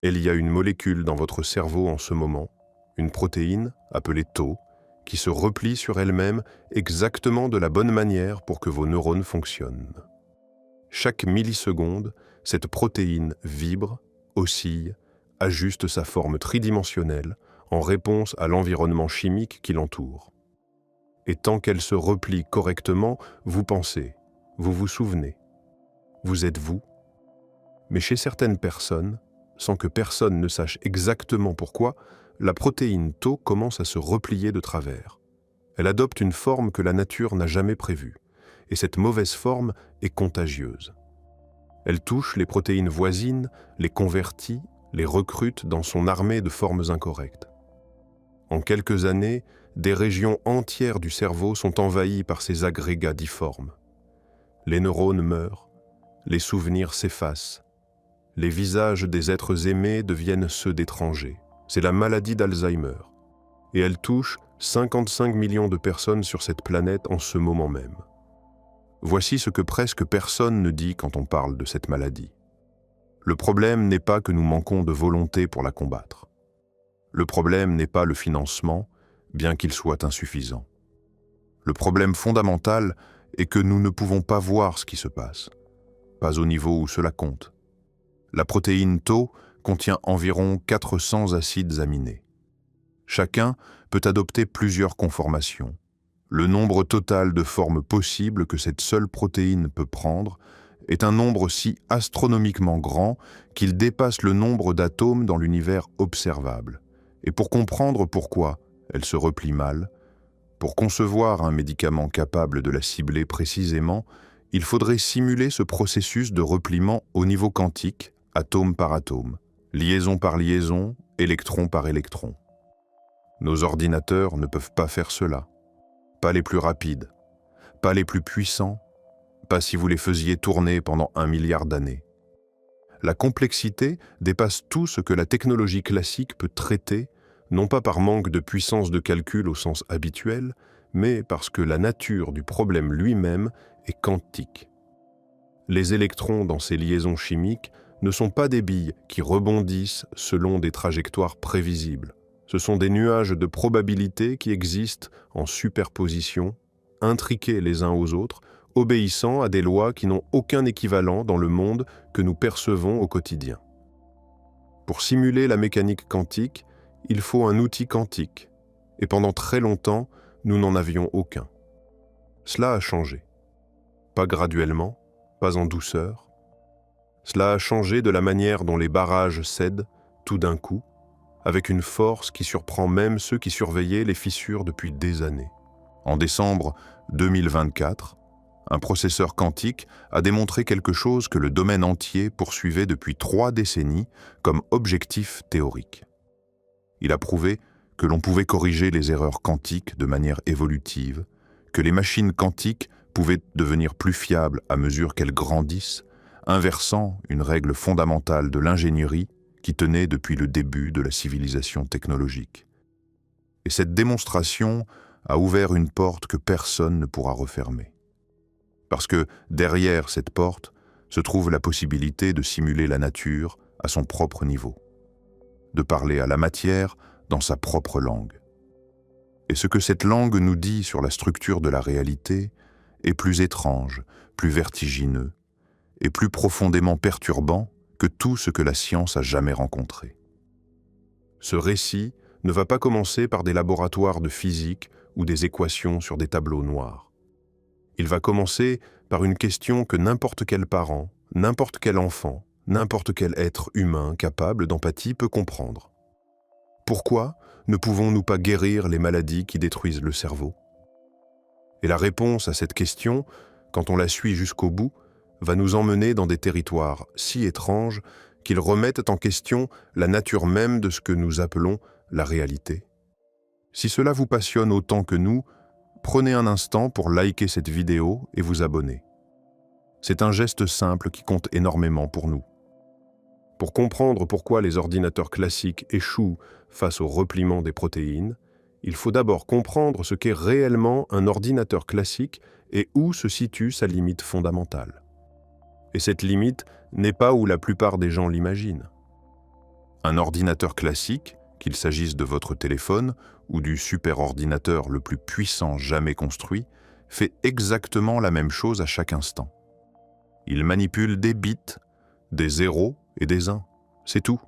Et il y a une molécule dans votre cerveau en ce moment, une protéine appelée Tau, qui se replie sur elle-même exactement de la bonne manière pour que vos neurones fonctionnent. Chaque milliseconde, cette protéine vibre, oscille, ajuste sa forme tridimensionnelle en réponse à l'environnement chimique qui l'entoure. Et tant qu'elle se replie correctement, vous pensez, vous vous souvenez, vous êtes vous. Mais chez certaines personnes, sans que personne ne sache exactement pourquoi, la protéine Tau commence à se replier de travers. Elle adopte une forme que la nature n'a jamais prévue, et cette mauvaise forme est contagieuse. Elle touche les protéines voisines, les convertit, les recrute dans son armée de formes incorrectes. En quelques années, des régions entières du cerveau sont envahies par ces agrégats difformes. Les neurones meurent, les souvenirs s'effacent, les visages des êtres aimés deviennent ceux d'étrangers. C'est la maladie d'Alzheimer. Et elle touche 55 millions de personnes sur cette planète en ce moment même. Voici ce que presque personne ne dit quand on parle de cette maladie. Le problème n'est pas que nous manquons de volonté pour la combattre. Le problème n'est pas le financement, bien qu'il soit insuffisant. Le problème fondamental est que nous ne pouvons pas voir ce qui se passe, pas au niveau où cela compte. La protéine Tau contient environ 400 acides aminés. Chacun peut adopter plusieurs conformations. Le nombre total de formes possibles que cette seule protéine peut prendre est un nombre si astronomiquement grand qu'il dépasse le nombre d'atomes dans l'univers observable. Et pour comprendre pourquoi elle se replie mal, pour concevoir un médicament capable de la cibler précisément, il faudrait simuler ce processus de repliement au niveau quantique, atome par atome, liaison par liaison, électron par électron. Nos ordinateurs ne peuvent pas faire cela. Pas les plus rapides, pas les plus puissants, pas si vous les faisiez tourner pendant 1 milliard d'années. La complexité dépasse tout ce que la technologie classique peut traiter, non pas par manque de puissance de calcul au sens habituel, mais parce que la nature du problème lui-même est quantique. Les électrons dans ces liaisons chimiques ne sont pas des billes qui rebondissent selon des trajectoires prévisibles. Ce sont des nuages de probabilités qui existent en superposition, intriqués les uns aux autres, obéissant à des lois qui n'ont aucun équivalent dans le monde que nous percevons au quotidien. Pour simuler la mécanique quantique, il faut un outil quantique, et pendant très longtemps, nous n'en avions aucun. Cela a changé. Pas graduellement, pas en douceur. Cela a changé de la manière dont les barrages cèdent, tout d'un coup, avec une force qui surprend même ceux qui surveillaient les fissures depuis des années. En décembre 2024, un processeur quantique a démontré quelque chose que le domaine entier poursuivait depuis 3 décennies comme objectif théorique. Il a prouvé que l'on pouvait corriger les erreurs quantiques de manière évolutive, que les machines quantiques pouvaient devenir plus fiables à mesure qu'elles grandissent, inversant une règle fondamentale de l'ingénierie qui tenait depuis le début de la civilisation technologique. Et cette démonstration a ouvert une porte que personne ne pourra refermer. Parce que derrière cette porte se trouve la possibilité de simuler la nature à son propre niveau, de parler à la matière dans sa propre langue. Et ce que cette langue nous dit sur la structure de la réalité est plus étrange, plus vertigineux et plus profondément perturbant que tout ce que la science a jamais rencontré. Ce récit ne va pas commencer par des laboratoires de physique ou des équations sur des tableaux noirs. Il va commencer par une question que n'importe quel parent, n'importe quel enfant, n'importe quel être humain capable d'empathie peut comprendre. Pourquoi ne pouvons-nous pas guérir les maladies qui détruisent le cerveau? Et la réponse à cette question, quand on la suit jusqu'au bout, va nous emmener dans des territoires si étranges qu'ils remettent en question la nature même de ce que nous appelons la réalité. Si cela vous passionne autant que nous, prenez un instant pour liker cette vidéo et vous abonner. C'est un geste simple qui compte énormément pour nous. Pour comprendre pourquoi les ordinateurs classiques échouent face au repliement des protéines, il faut d'abord comprendre ce qu'est réellement un ordinateur classique et où se situe sa limite fondamentale. Et cette limite n'est pas où la plupart des gens l'imaginent. Un ordinateur classique, qu'il s'agisse de votre téléphone ou du superordinateur le plus puissant jamais construit, fait exactement la même chose à chaque instant. Il manipule des bits, des zéros et des uns, c'est tout.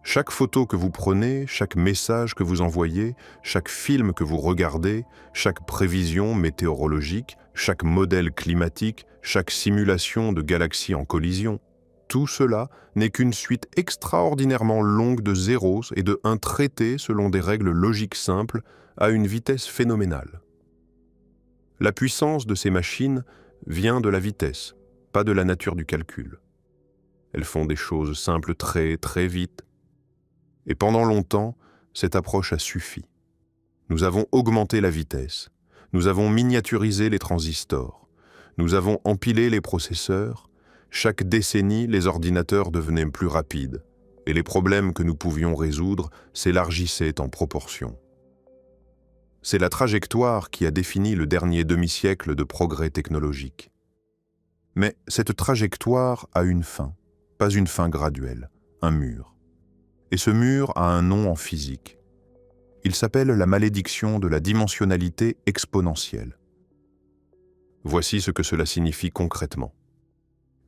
Chaque photo que vous prenez, chaque message que vous envoyez, chaque film que vous regardez, chaque prévision météorologique, chaque modèle climatique, chaque simulation de galaxies en collision, tout cela n'est qu'une suite extraordinairement longue de zéros et de 1 traités selon des règles logiques simples à une vitesse phénoménale. La puissance de ces machines vient de la vitesse, pas de la nature du calcul. Elles font des choses simples très, très vite. Et pendant longtemps, cette approche a suffi. Nous avons augmenté la vitesse, nous avons miniaturisé les transistors, nous avons empilé les processeurs. Chaque décennie, les ordinateurs devenaient plus rapides, et les problèmes que nous pouvions résoudre s'élargissaient en proportion. C'est la trajectoire qui a défini le dernier demi-siècle de progrès technologique. Mais cette trajectoire a une fin, pas une fin graduelle, un mur. Et ce mur a un nom en physique. Il s'appelle la malédiction de la dimensionnalité exponentielle. Voici ce que cela signifie concrètement.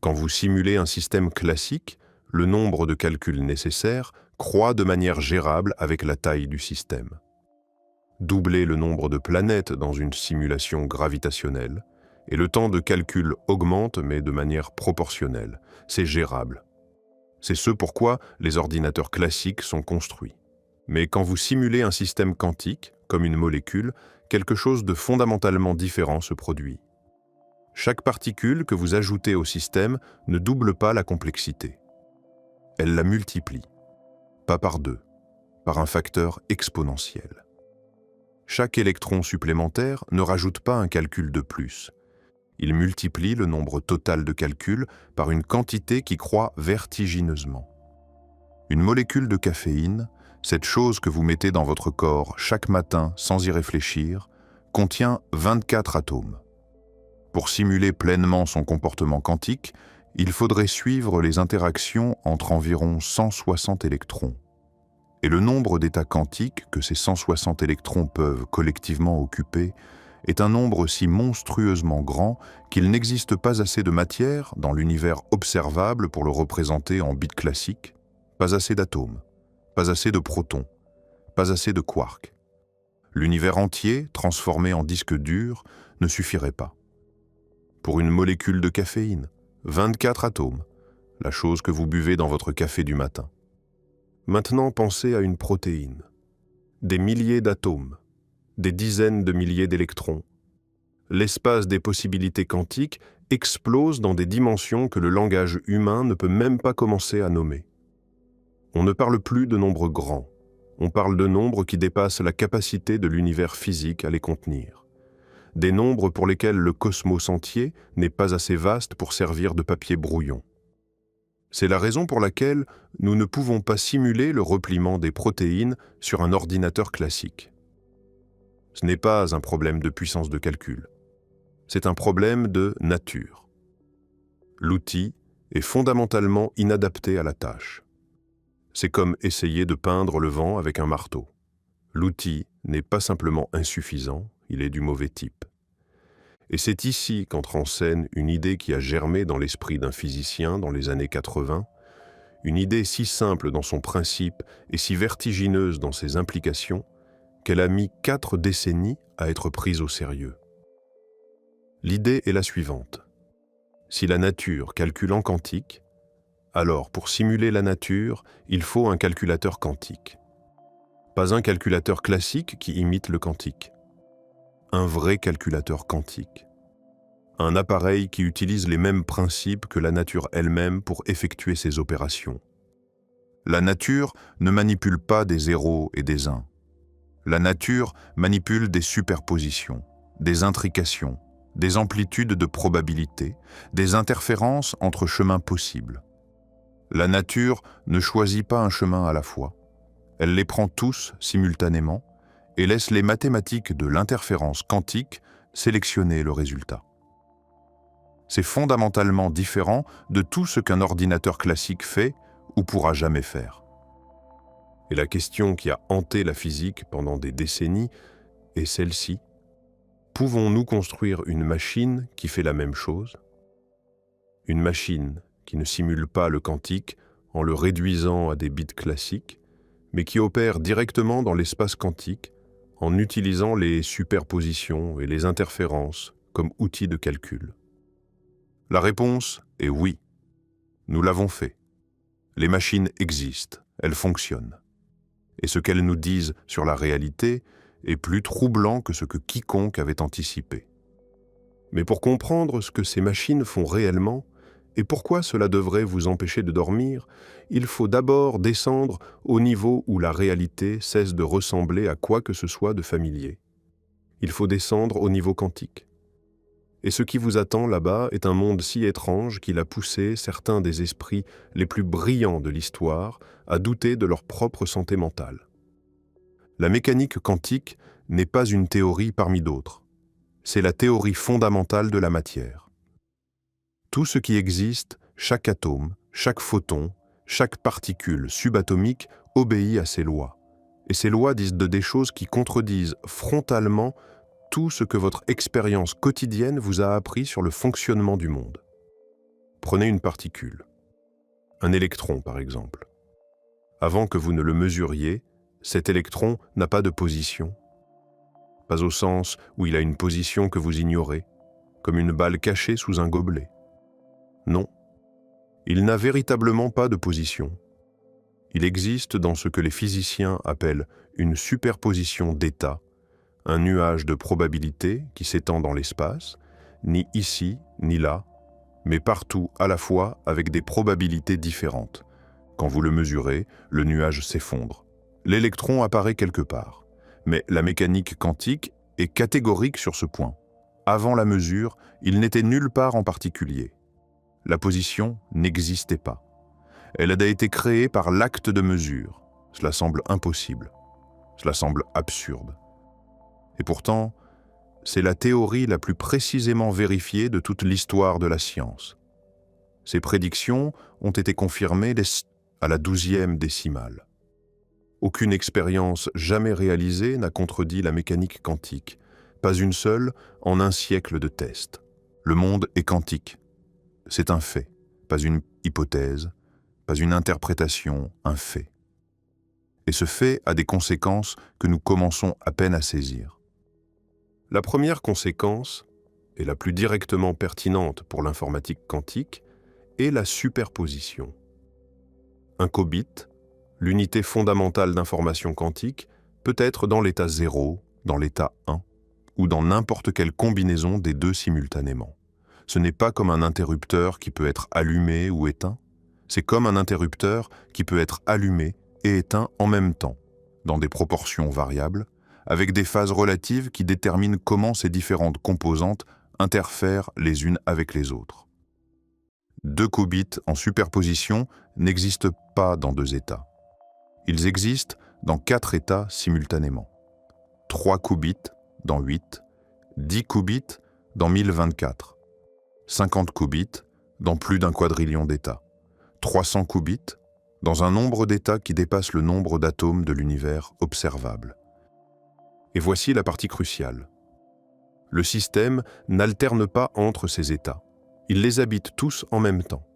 Quand vous simulez un système classique, le nombre de calculs nécessaires croît de manière gérable avec la taille du système. Doublez le nombre de planètes dans une simulation gravitationnelle, et le temps de calcul augmente mais de manière proportionnelle. C'est gérable. C'est ce pourquoi les ordinateurs classiques sont construits. Mais quand vous simulez un système quantique, comme une molécule, quelque chose de fondamentalement différent se produit. Chaque particule que vous ajoutez au système ne double pas la complexité. Elle la multiplie, pas par 2, par un facteur exponentiel. Chaque électron supplémentaire ne rajoute pas un calcul de plus. Il multiplie le nombre total de calculs par une quantité qui croît vertigineusement. Une molécule de caféine, cette chose que vous mettez dans votre corps chaque matin sans y réfléchir, contient 24 atomes. Pour simuler pleinement son comportement quantique, il faudrait suivre les interactions entre environ 160 électrons. Et le nombre d'états quantiques que ces 160 électrons peuvent collectivement occuper est un nombre si monstrueusement grand qu'il n'existe pas assez de matière dans l'univers observable pour le représenter en bits classiques, pas assez d'atomes, pas assez de protons, pas assez de quarks. L'univers entier, transformé en disque dur, ne suffirait pas. Pour une molécule de caféine, 24 atomes, la chose que vous buvez dans votre café du matin. Maintenant, pensez à une protéine. Des milliers d'atomes, des dizaines de milliers d'électrons. L'espace des possibilités quantiques explose dans des dimensions que le langage humain ne peut même pas commencer à nommer. On ne parle plus de nombres grands, on parle de nombres qui dépassent la capacité de l'univers physique à les contenir. Des nombres pour lesquels le cosmos entier n'est pas assez vaste pour servir de papier brouillon. C'est la raison pour laquelle nous ne pouvons pas simuler le repliement des protéines sur un ordinateur classique. Ce n'est pas un problème de puissance de calcul, c'est un problème de nature. L'outil est fondamentalement inadapté à la tâche. C'est comme essayer de peindre le vent avec un marteau. L'outil n'est pas simplement insuffisant, il est du mauvais type. Et c'est ici qu'entre en scène une idée qui a germé dans l'esprit d'un physicien dans les années 80, une idée si simple dans son principe et si vertigineuse dans ses implications, qu'elle a mis 4 décennies à être prise au sérieux. L'idée est la suivante. Si la nature calcule en quantique, alors pour simuler la nature, il faut un calculateur quantique. Pas un calculateur classique qui imite le quantique. Un vrai calculateur quantique. Un appareil qui utilise les mêmes principes que la nature elle-même pour effectuer ses opérations. La nature ne manipule pas des zéros et des uns. La nature manipule des superpositions, des intrications, des amplitudes de probabilité, des interférences entre chemins possibles. La nature ne choisit pas un chemin à la fois. Elle les prend tous simultanément et laisse les mathématiques de l'interférence quantique sélectionner le résultat. C'est fondamentalement différent de tout ce qu'un ordinateur classique fait ou pourra jamais faire. Et la question qui a hanté la physique pendant des décennies est celle-ci. Pouvons-nous construire une machine qui fait la même chose? Une machine qui ne simule pas le quantique en le réduisant à des bits classiques, mais qui opère directement dans l'espace quantique en utilisant les superpositions et les interférences comme outils de calcul. La réponse est oui. Nous l'avons fait. Les machines existent, elles fonctionnent. Et ce qu'elles nous disent sur la réalité est plus troublant que ce que quiconque avait anticipé. Mais pour comprendre ce que ces machines font réellement, et pourquoi cela devrait vous empêcher de dormir, il faut d'abord descendre au niveau où la réalité cesse de ressembler à quoi que ce soit de familier. Il faut descendre au niveau quantique. Et ce qui vous attend là-bas est un monde si étrange qu'il a poussé certains des esprits les plus brillants de l'histoire à douter de leur propre santé mentale. La mécanique quantique n'est pas une théorie parmi d'autres. C'est la théorie fondamentale de la matière. Tout ce qui existe, chaque atome, chaque photon, chaque particule subatomique obéit à ces lois. Et ces lois disent des choses qui contredisent frontalement tout ce que votre expérience quotidienne vous a appris sur le fonctionnement du monde. Prenez une particule, un électron par exemple. Avant que vous ne le mesuriez, cet électron n'a pas de position. Pas au sens où il a une position que vous ignorez, comme une balle cachée sous un gobelet. Non, il n'a véritablement pas de position. Il existe dans ce que les physiciens appellent une superposition d'états, un nuage de probabilités qui s'étend dans l'espace, ni ici, ni là, mais partout à la fois avec des probabilités différentes. Quand vous le mesurez, le nuage s'effondre. L'électron apparaît quelque part. Mais la mécanique quantique est catégorique sur ce point. Avant la mesure, il n'était nulle part en particulier. La position n'existait pas. Elle a été créée par l'acte de mesure. Cela semble impossible. Cela semble absurde. Et pourtant, c'est la théorie la plus précisément vérifiée de toute l'histoire de la science. Ces prédictions ont été confirmées à la 12e décimale. Aucune expérience jamais réalisée n'a contredit la mécanique quantique, pas une seule en un siècle de tests. Le monde est quantique. C'est un fait, pas une hypothèse, pas une interprétation, un fait. Et ce fait a des conséquences que nous commençons à peine à saisir. La première conséquence, et la plus directement pertinente pour l'informatique quantique, est la superposition. Un qubit, l'unité fondamentale d'information quantique, peut être dans l'état 0, dans l'état 1, ou dans n'importe quelle combinaison des deux simultanément. Ce n'est pas comme un interrupteur qui peut être allumé ou éteint, c'est comme un interrupteur qui peut être allumé et éteint en même temps, dans des proportions variables, avec des phases relatives qui déterminent comment ces différentes composantes interfèrent les unes avec les autres. Deux qubits en superposition n'existent pas dans deux états. Ils existent dans 4 états simultanément. 3 qubits dans 8, 10 qubits dans 1024, 50 qubits dans plus d'un quadrillion d'états, 300 qubits dans un nombre d'états qui dépasse le nombre d'atomes de l'univers observable. Et voici la partie cruciale. Le système n'alterne pas entre ces états. Il les habite tous en même temps.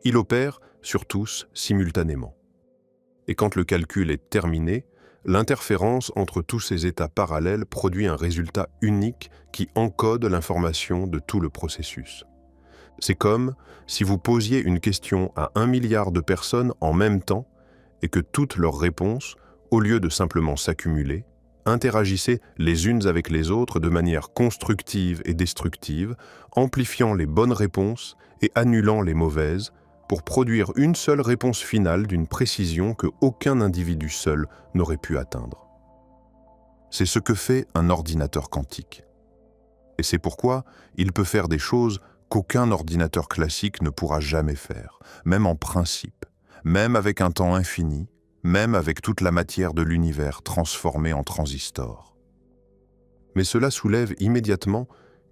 Il opère sur tous simultanément. Et quand le calcul est terminé, l'interférence entre tous ces états parallèles produit un résultat unique qui encode l'information de tout le processus. C'est comme si vous posiez une question à 1 milliard de personnes en même temps et que toutes leurs réponses, au lieu de simplement s'accumuler, interagissaient les unes avec les autres de manière constructive et destructive, amplifiant les bonnes réponses et annulant les mauvaises, pour produire une seule réponse finale d'une précision que aucun individu seul n'aurait pu atteindre. C'est ce que fait un ordinateur quantique. Et c'est pourquoi il peut faire des choses qu'aucun ordinateur classique ne pourra jamais faire, même en principe, même avec un temps infini, même avec toute la matière de l'univers transformée en transistors. Mais cela soulève immédiatement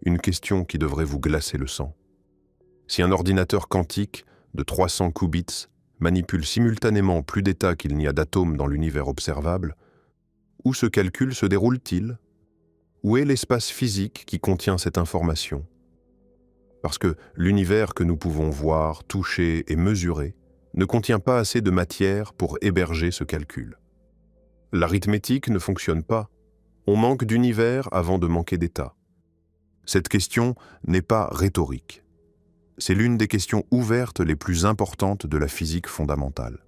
une question qui devrait vous glacer le sang. Si un ordinateur quantique de 300 qubits manipule simultanément plus d'états qu'il n'y a d'atomes dans l'univers observable, où ce calcul se déroule-t-il? Où est l'espace physique qui contient cette information? Parce que l'univers que nous pouvons voir, toucher et mesurer ne contient pas assez de matière pour héberger ce calcul. L'arithmétique ne fonctionne pas. On manque d'univers avant de manquer d'état. Cette question n'est pas rhétorique. C'est l'une des questions ouvertes les plus importantes de la physique fondamentale.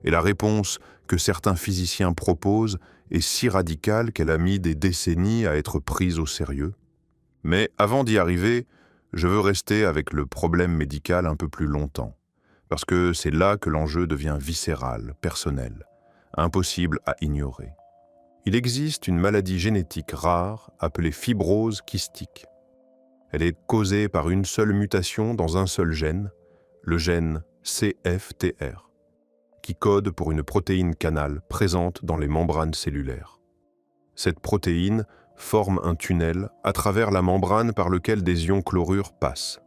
Et la réponse que certains physiciens proposent est si radicale qu'elle a mis des décennies à être prise au sérieux. Mais avant d'y arriver, je veux rester avec le problème médical un peu plus longtemps, parce que c'est là que l'enjeu devient viscéral, personnel, impossible à ignorer. Il existe une maladie génétique rare appelée fibrose kystique. Elle est causée par une seule mutation dans un seul gène, le gène CFTR, qui code pour une protéine canal présente dans les membranes cellulaires. Cette protéine forme un tunnel à travers la membrane par lequel des ions chlorure passent.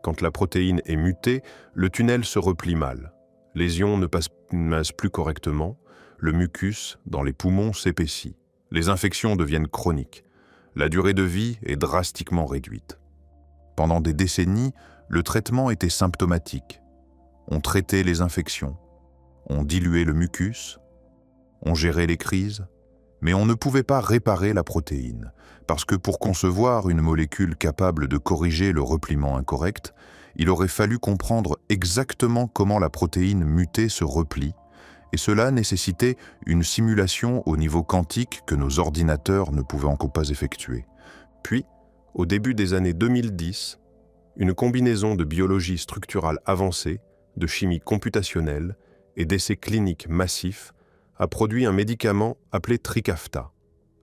Quand la protéine est mutée, le tunnel se replie mal. Les ions ne passent plus correctement, le mucus dans les poumons s'épaissit. Les infections deviennent chroniques. La durée de vie est drastiquement réduite. Pendant des décennies, le traitement était symptomatique. On traitait les infections, on diluait le mucus, on gérait les crises, mais on ne pouvait pas réparer la protéine, parce que pour concevoir une molécule capable de corriger le repliement incorrect, il aurait fallu comprendre exactement comment la protéine mutée se replie, et cela nécessitait une simulation au niveau quantique que nos ordinateurs ne pouvaient encore pas effectuer. Puis, au début des années 2010, une combinaison de biologie structurale avancée, de chimie computationnelle et d'essais cliniques massifs a produit un médicament appelé Trikafta,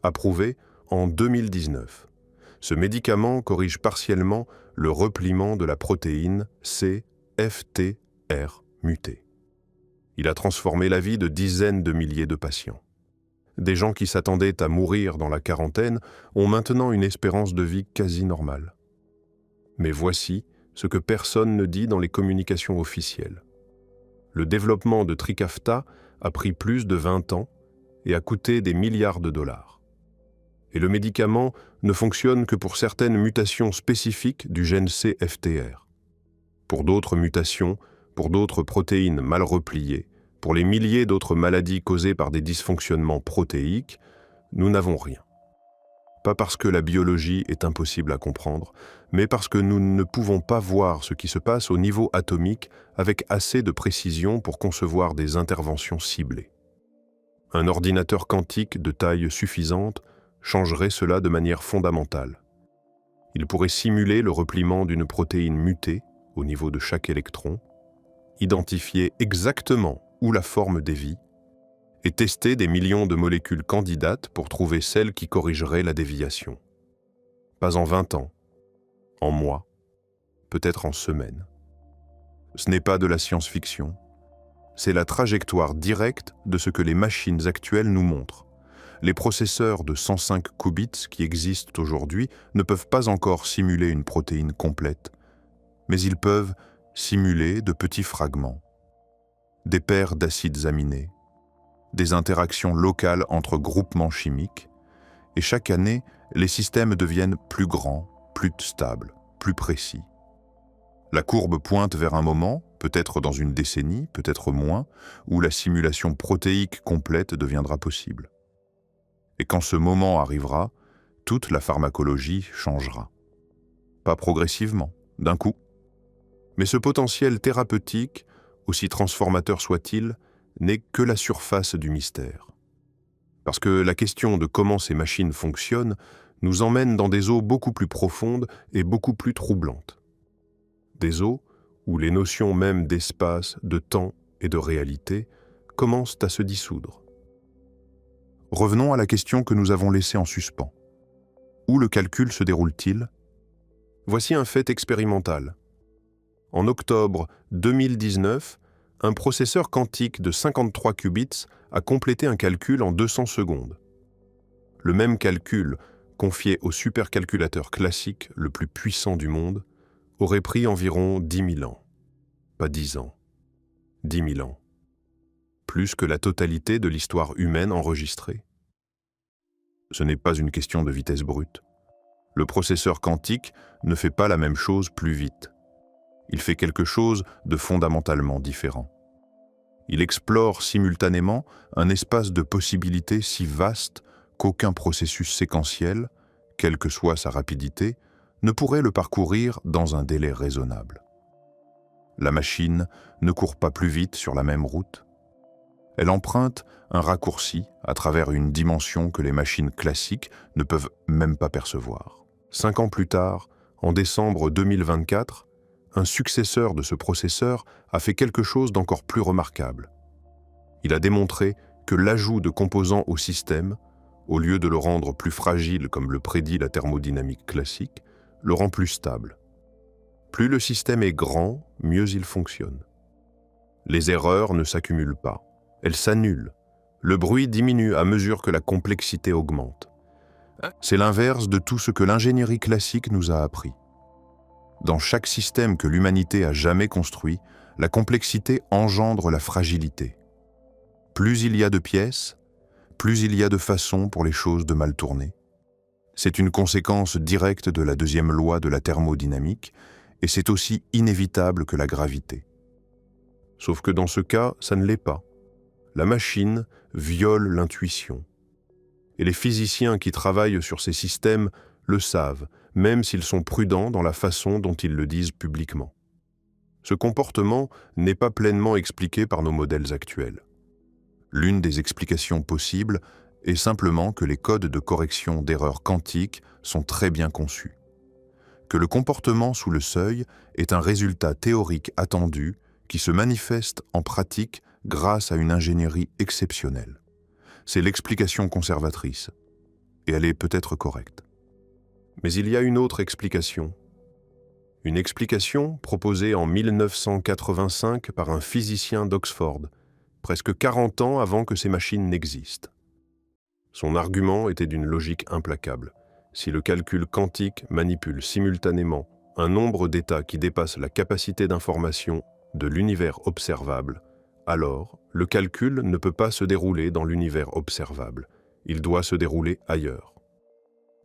approuvé en 2019. Ce médicament corrige partiellement le repliement de la protéine CFTR mutée. Il a transformé la vie de dizaines de milliers de patients. Des gens qui s'attendaient à mourir dans la quarantaine ont maintenant une espérance de vie quasi normale. Mais voici ce que personne ne dit dans les communications officielles. Le développement de Trikafta a pris plus de 20 ans et a coûté des milliards de dollars. Et le médicament ne fonctionne que pour certaines mutations spécifiques du gène CFTR. Pour d'autres mutations, pour d'autres protéines mal repliées, pour les milliers d'autres maladies causées par des dysfonctionnements protéiques, nous n'avons rien. Pas parce que la biologie est impossible à comprendre, mais parce que nous ne pouvons pas voir ce qui se passe au niveau atomique avec assez de précision pour concevoir des interventions ciblées. Un ordinateur quantique de taille suffisante changerait cela de manière fondamentale. Il pourrait simuler le repliement d'une protéine mutée au niveau de chaque électron, identifier exactement où la forme dévie, et tester des millions de molécules candidates pour trouver celle qui corrigerait la déviation. Pas en 20 ans, en mois, peut-être en semaines. Ce n'est pas de la science-fiction, c'est la trajectoire directe de ce que les machines actuelles nous montrent. Les processeurs de 105 qubits qui existent aujourd'hui ne peuvent pas encore simuler une protéine complète, mais ils peuvent simuler de petits fragments, des paires d'acides aminés, des interactions locales entre groupements chimiques, et chaque année, les systèmes deviennent plus grands, plus stables, plus précis. La courbe pointe vers un moment, peut-être dans une décennie, peut-être moins, où la simulation protéique complète deviendra possible. Et quand ce moment arrivera, toute la pharmacologie changera. Pas progressivement, d'un coup. Mais ce potentiel thérapeutique, aussi transformateur soit-il, n'est que la surface du mystère. Parce que la question de comment ces machines fonctionnent nous emmène dans des eaux beaucoup plus profondes et beaucoup plus troublantes. Des eaux où les notions même d'espace, de temps et de réalité commencent à se dissoudre. Revenons à la question que nous avons laissée en suspens. Où le calcul se déroule-t-il? Voici un fait expérimental. En octobre 2019, un processeur quantique de 53 qubits a complété un calcul en 200 secondes. Le même calcul, confié au supercalculateur classique le plus puissant du monde, aurait pris environ 10 000 ans. Pas 10 ans. 10 000 ans. Plus que la totalité de l'histoire humaine enregistrée. Ce n'est pas une question de vitesse brute. Le processeur quantique ne fait pas la même chose plus vite. Il fait quelque chose de fondamentalement différent. Il explore simultanément un espace de possibilités si vaste qu'aucun processus séquentiel, quelle que soit sa rapidité, ne pourrait le parcourir dans un délai raisonnable. La machine ne court pas plus vite sur la même route. Elle emprunte un raccourci à travers une dimension que les machines classiques ne peuvent même pas percevoir. 5 ans plus tard, en décembre 2024, un successeur de ce processeur a fait quelque chose d'encore plus remarquable. Il a démontré que l'ajout de composants au système, au lieu de le rendre plus fragile comme le prédit la thermodynamique classique, le rend plus stable. Plus le système est grand, mieux il fonctionne. Les erreurs ne s'accumulent pas, elles s'annulent. Le bruit diminue à mesure que la complexité augmente. C'est l'inverse de tout ce que l'ingénierie classique nous a appris. Dans chaque système que l'humanité a jamais construit, la complexité engendre la fragilité. Plus il y a de pièces, plus il y a de façons pour les choses de mal tourner. C'est une conséquence directe de la deuxième loi de la thermodynamique, et c'est aussi inévitable que la gravité. Sauf que dans ce cas, ça ne l'est pas. La machine viole l'intuition. Et les physiciens qui travaillent sur ces systèmes le savent, même s'ils sont prudents dans la façon dont ils le disent publiquement. Ce comportement n'est pas pleinement expliqué par nos modèles actuels. L'une des explications possibles est simplement que les codes de correction d'erreurs quantiques sont très bien conçus. Que le comportement sous le seuil est un résultat théorique attendu qui se manifeste en pratique grâce à une ingénierie exceptionnelle. C'est l'explication conservatrice, et elle est peut-être correcte. Mais il y a une autre explication. Une explication proposée en 1985 par un physicien d'Oxford, presque 40 ans avant que ces machines n'existent. Son argument était d'une logique implacable. Si le calcul quantique manipule simultanément un nombre d'états qui dépasse la capacité d'information de l'univers observable, alors le calcul ne peut pas se dérouler dans l'univers observable. Il doit se dérouler ailleurs.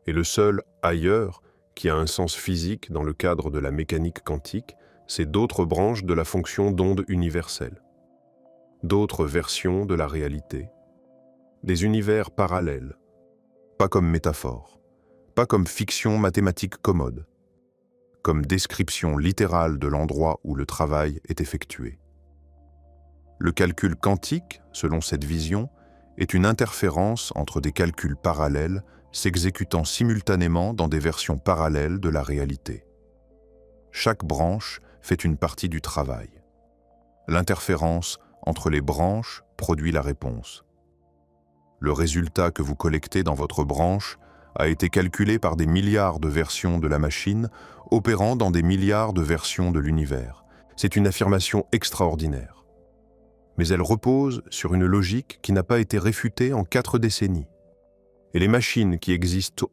Et le seul « ailleurs » qui a un sens physique dans le cadre de la mécanique quantique, c'est d'autres branches de la fonction d'onde universelle. D'autres versions de la réalité. Des univers parallèles. Pas comme métaphore. Pas comme fiction mathématique commode. Comme description littérale de l'endroit où le travail est effectué. Le calcul quantique, selon cette vision, est une interférence entre des calculs parallèles s'exécutant simultanément dans des versions parallèles de la réalité. Chaque branche fait une partie du travail. L'interférence entre les branches produit la réponse. Le résultat que vous collectez dans votre branche a été calculé par des milliards de versions de la machine opérant dans des milliards de versions de l'univers. C'est une affirmation extraordinaire. Mais elle repose sur une logique qui n'a pas été réfutée en 4 décennies. Et les machines qui existent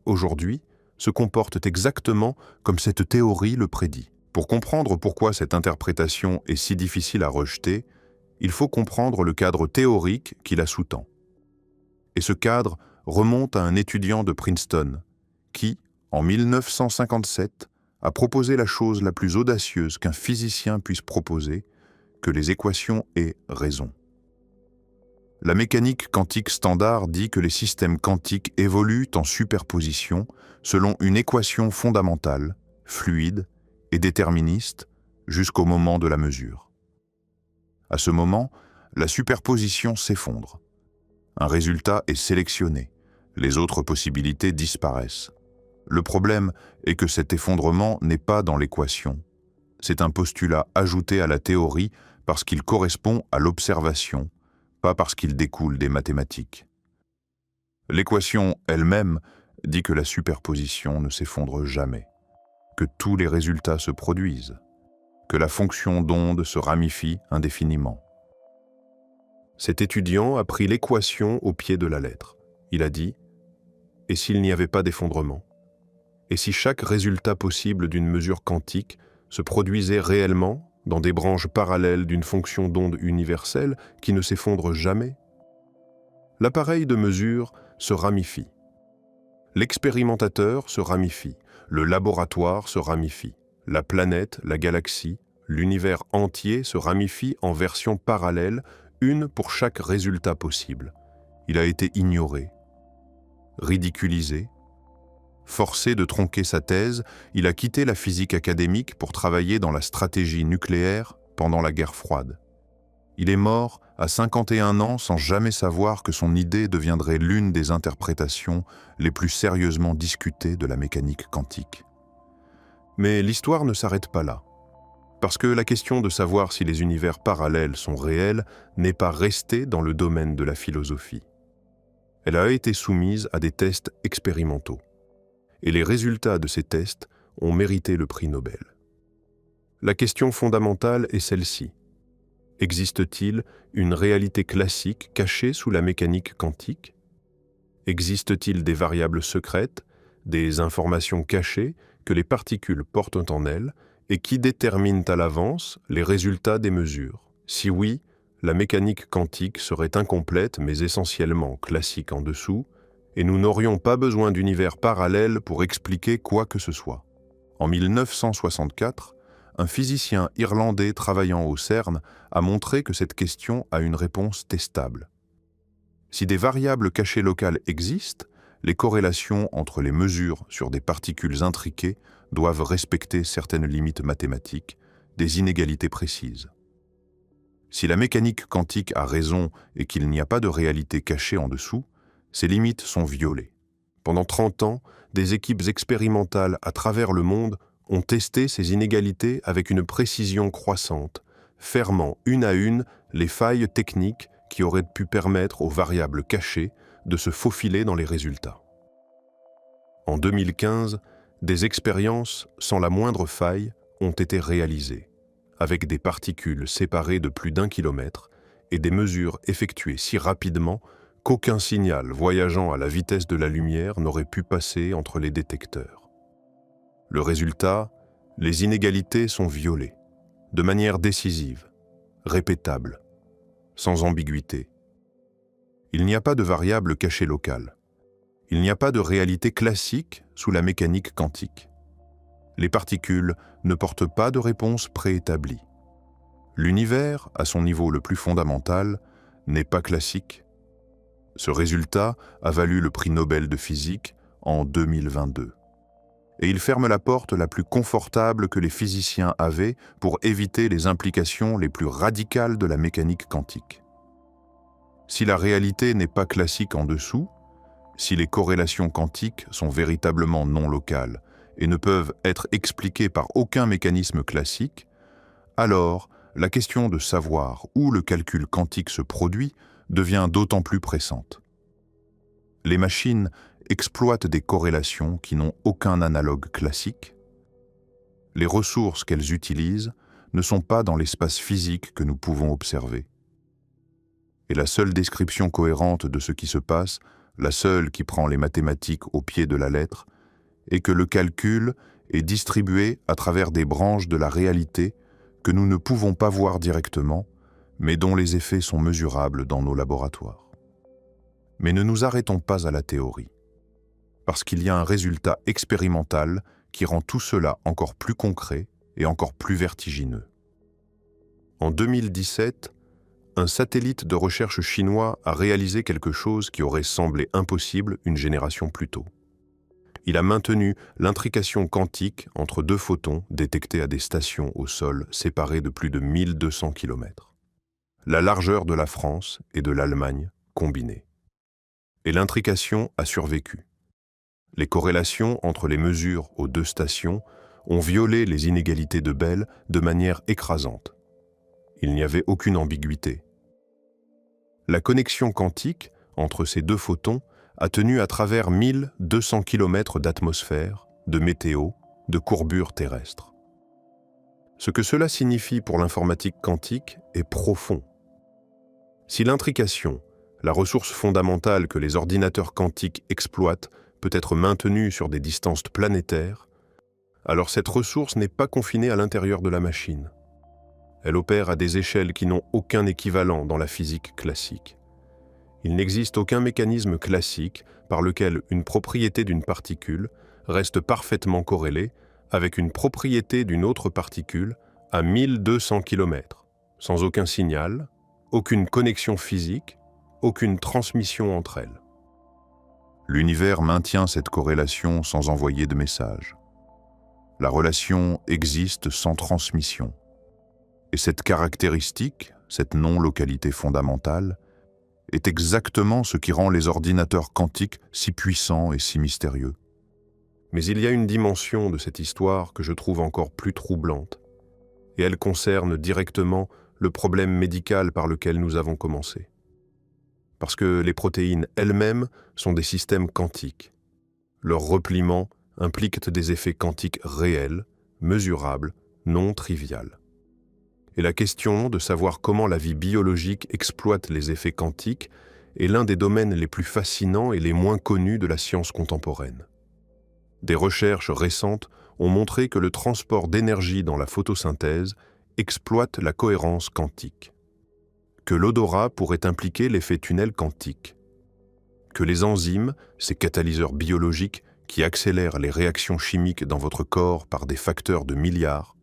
aujourd'hui se comportent exactement comme cette théorie le prédit. Pour comprendre pourquoi cette interprétation est si difficile à rejeter, il faut comprendre le cadre théorique qui la sous-tend. Et ce cadre remonte à un étudiant de Princeton qui, en 1957, a proposé la chose la plus audacieuse qu'un physicien puisse proposer, que les équations aient raison. La mécanique quantique standard dit que les systèmes quantiques évoluent en superposition selon une équation fondamentale, fluide et déterministe jusqu'au moment de la mesure. À ce moment, la superposition s'effondre. Un résultat est sélectionné, les autres possibilités disparaissent. Le problème est que cet effondrement n'est pas dans l'équation. C'est un postulat ajouté à la théorie parce qu'il correspond à l'observation, pas parce qu'il découle des mathématiques. L'équation elle-même dit que la superposition ne s'effondre jamais, que tous les résultats se produisent, que la fonction d'onde se ramifie indéfiniment. Cet étudiant a pris l'équation au pied de la lettre. Il a dit « Et s'il n'y avait pas d'effondrement ? Et si chaque résultat possible d'une mesure quantique se produisait réellement dans des branches parallèles d'une fonction d'onde universelle qui ne s'effondre jamais? L'appareil de mesure se ramifie. L'expérimentateur se ramifie. Le laboratoire se ramifie. La planète, la galaxie, l'univers entier se ramifie en versions parallèles, une pour chaque résultat possible. Il a été ignoré, ridiculisé. Forcé de tronquer sa thèse, il a quitté la physique académique pour travailler dans la stratégie nucléaire pendant la guerre froide. Il est mort à 51 ans sans jamais savoir que son idée deviendrait l'une des interprétations les plus sérieusement discutées de la mécanique quantique. Mais l'histoire ne s'arrête pas là, parce que la question de savoir si les univers parallèles sont réels n'est pas restée dans le domaine de la philosophie. Elle a été soumise à des tests expérimentaux. Et les résultats de ces tests ont mérité le prix Nobel. La question fondamentale est celle-ci. Existe-t-il une réalité classique cachée sous la mécanique quantique? Existe-t-il des variables secrètes, des informations cachées que les particules portent en elles et qui déterminent à l'avance les résultats des mesures? Si oui, la mécanique quantique serait incomplète mais essentiellement classique en dessous, et nous n'aurions pas besoin d'univers parallèles pour expliquer quoi que ce soit. En 1964, un physicien irlandais travaillant au CERN a montré que cette question a une réponse testable. Si des variables cachées locales existent, les corrélations entre les mesures sur des particules intriquées doivent respecter certaines limites mathématiques, des inégalités précises. Si la mécanique quantique a raison et qu'il n'y a pas de réalité cachée en dessous, ces limites sont violées. Pendant 30 ans, des équipes expérimentales à travers le monde ont testé ces inégalités avec une précision croissante, fermant une à une les failles techniques qui auraient pu permettre aux variables cachées de se faufiler dans les résultats. En 2015, des expériences sans la moindre faille ont été réalisées, avec des particules séparées de plus d'1 kilomètre et des mesures effectuées si rapidement qu'aucun signal voyageant à la vitesse de la lumière n'aurait pu passer entre les détecteurs. Le résultat, les inégalités sont violées, de manière décisive, répétable, sans ambiguïté. Il n'y a pas de variable cachée locale. Il n'y a pas de réalité classique sous la mécanique quantique. Les particules ne portent pas de réponse préétablie. L'univers, à son niveau le plus fondamental, n'est pas classique. Ce résultat a valu le prix Nobel de physique en 2022. Et il ferme la porte la plus confortable que les physiciens avaient pour éviter les implications les plus radicales de la mécanique quantique. Si la réalité n'est pas classique en dessous, si les corrélations quantiques sont véritablement non locales et ne peuvent être expliquées par aucun mécanisme classique, alors la question de savoir où le calcul quantique se produit devient d'autant plus pressante. Les machines exploitent des corrélations qui n'ont aucun analogue classique. Les ressources qu'elles utilisent ne sont pas dans l'espace physique que nous pouvons observer. Et la seule description cohérente de ce qui se passe, la seule qui prend les mathématiques au pied de la lettre, est que le calcul est distribué à travers des branches de la réalité que nous ne pouvons pas voir directement, mais dont les effets sont mesurables dans nos laboratoires. Mais ne nous arrêtons pas à la théorie, parce qu'il y a un résultat expérimental qui rend tout cela encore plus concret et encore plus vertigineux. En 2017, un satellite de recherche chinois a réalisé quelque chose qui aurait semblé impossible une génération plus tôt. Il a maintenu l'intrication quantique entre deux photons détectés à des stations au sol séparées de plus de 1200 km. La largeur de la France et de l'Allemagne combinées. Et l'intrication a survécu. Les corrélations entre les mesures aux deux stations ont violé les inégalités de Bell de manière écrasante. Il n'y avait aucune ambiguïté. La connexion quantique entre ces deux photons a tenu à travers 1200 km d'atmosphère, de météo, de courbures terrestres. Ce que cela signifie pour l'informatique quantique est profond. Si l'intrication, la ressource fondamentale que les ordinateurs quantiques exploitent, peut être maintenue sur des distances planétaires, alors cette ressource n'est pas confinée à l'intérieur de la machine. Elle opère à des échelles qui n'ont aucun équivalent dans la physique classique. Il n'existe aucun mécanisme classique par lequel une propriété d'une particule reste parfaitement corrélée avec une propriété d'une autre particule à 1200 km, sans aucun signal, aucune connexion physique, aucune transmission entre elles. L'univers maintient cette corrélation sans envoyer de message. La relation existe sans transmission. Et cette caractéristique, cette non-localité fondamentale, est exactement ce qui rend les ordinateurs quantiques si puissants et si mystérieux. Mais il y a une dimension de cette histoire que je trouve encore plus troublante, et elle concerne directement le problème médical par lequel nous avons commencé. Parce que les protéines elles-mêmes sont des systèmes quantiques. Leur repliement implique des effets quantiques réels, mesurables, non triviales. Et la question de savoir comment la vie biologique exploite les effets quantiques est l'un des domaines les plus fascinants et les moins connus de la science contemporaine. Des recherches récentes ont montré que le transport d'énergie dans la photosynthèse exploite la cohérence quantique, que l'odorat pourrait impliquer l'effet tunnel quantique, que les enzymes, ces catalyseurs biologiques qui accélèrent les réactions chimiques dans votre corps par des facteurs de milliards,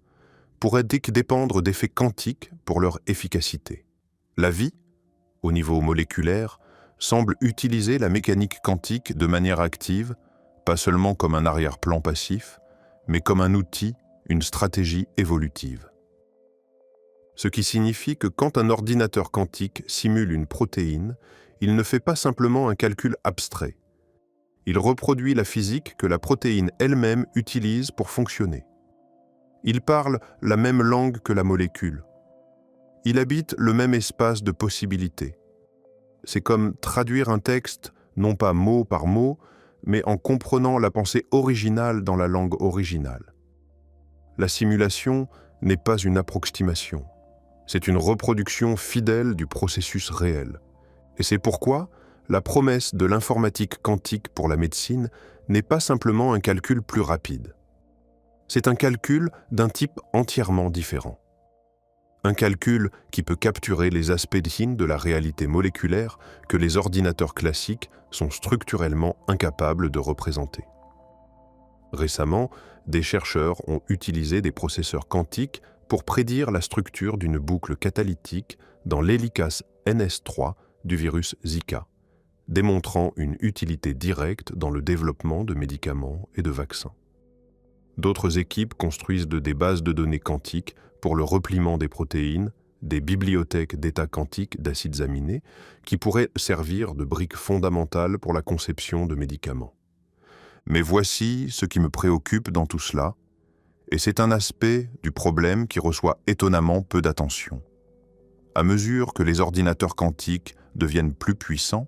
pourraient dépendre d'effets quantiques pour leur efficacité. La vie, au niveau moléculaire, semble utiliser la mécanique quantique de manière active, pas seulement comme un arrière-plan passif, mais comme un outil, une stratégie évolutive. Ce qui signifie que quand un ordinateur quantique simule une protéine, il ne fait pas simplement un calcul abstrait. Il reproduit la physique que la protéine elle-même utilise pour fonctionner. Il parle la même langue que la molécule. Il habite le même espace de possibilités. C'est comme traduire un texte, non pas mot par mot, mais en comprenant la pensée originale dans la langue originale. La simulation n'est pas une approximation. C'est une reproduction fidèle du processus réel. Et c'est pourquoi la promesse de l'informatique quantique pour la médecine n'est pas simplement un calcul plus rapide. C'est un calcul d'un type entièrement différent. Un calcul qui peut capturer les aspects fines de la réalité moléculaire que les ordinateurs classiques sont structurellement incapables de représenter. Récemment, des chercheurs ont utilisé des processeurs quantiques pour prédire la structure d'une boucle catalytique dans l'hélicase NS3 du virus Zika, démontrant une utilité directe dans le développement de médicaments et de vaccins. D'autres équipes construisent des bases de données quantiques pour le repliement des protéines, des bibliothèques d'états quantiques d'acides aminés qui pourraient servir de briques fondamentales pour la conception de médicaments. Mais voici ce qui me préoccupe dans tout cela, et c'est un aspect du problème qui reçoit étonnamment peu d'attention. À mesure que les ordinateurs quantiques deviennent plus puissants,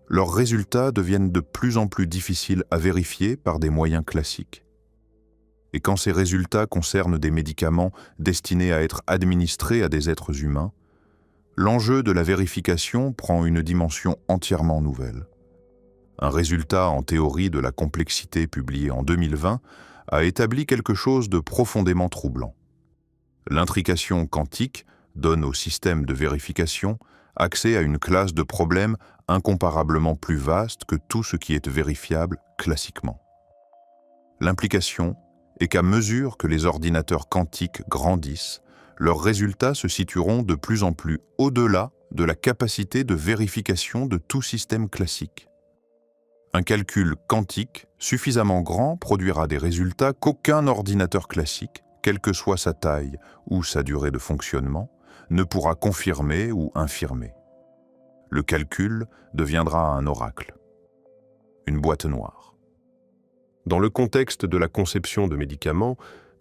leurs résultats deviennent de plus en plus difficiles à vérifier par des moyens classiques. Et quand ces résultats concernent des médicaments destinés à être administrés à des êtres humains, l'enjeu de la vérification prend une dimension entièrement nouvelle. Un résultat en théorie de la complexité publié en 2020 a établi quelque chose de profondément troublant. L'intrication quantique donne au système de vérification accès à une classe de problèmes incomparablement plus vaste que tout ce qui est vérifiable classiquement. L'implication est qu'à mesure que les ordinateurs quantiques grandissent, leurs résultats se situeront de plus en plus au-delà de la capacité de vérification de tout système classique. Un calcul quantique suffisamment grand produira des résultats qu'aucun ordinateur classique, quelle que soit sa taille ou sa durée de fonctionnement, ne pourra confirmer ou infirmer. Le calcul deviendra un oracle, une boîte noire. Dans le contexte de la conception de médicaments,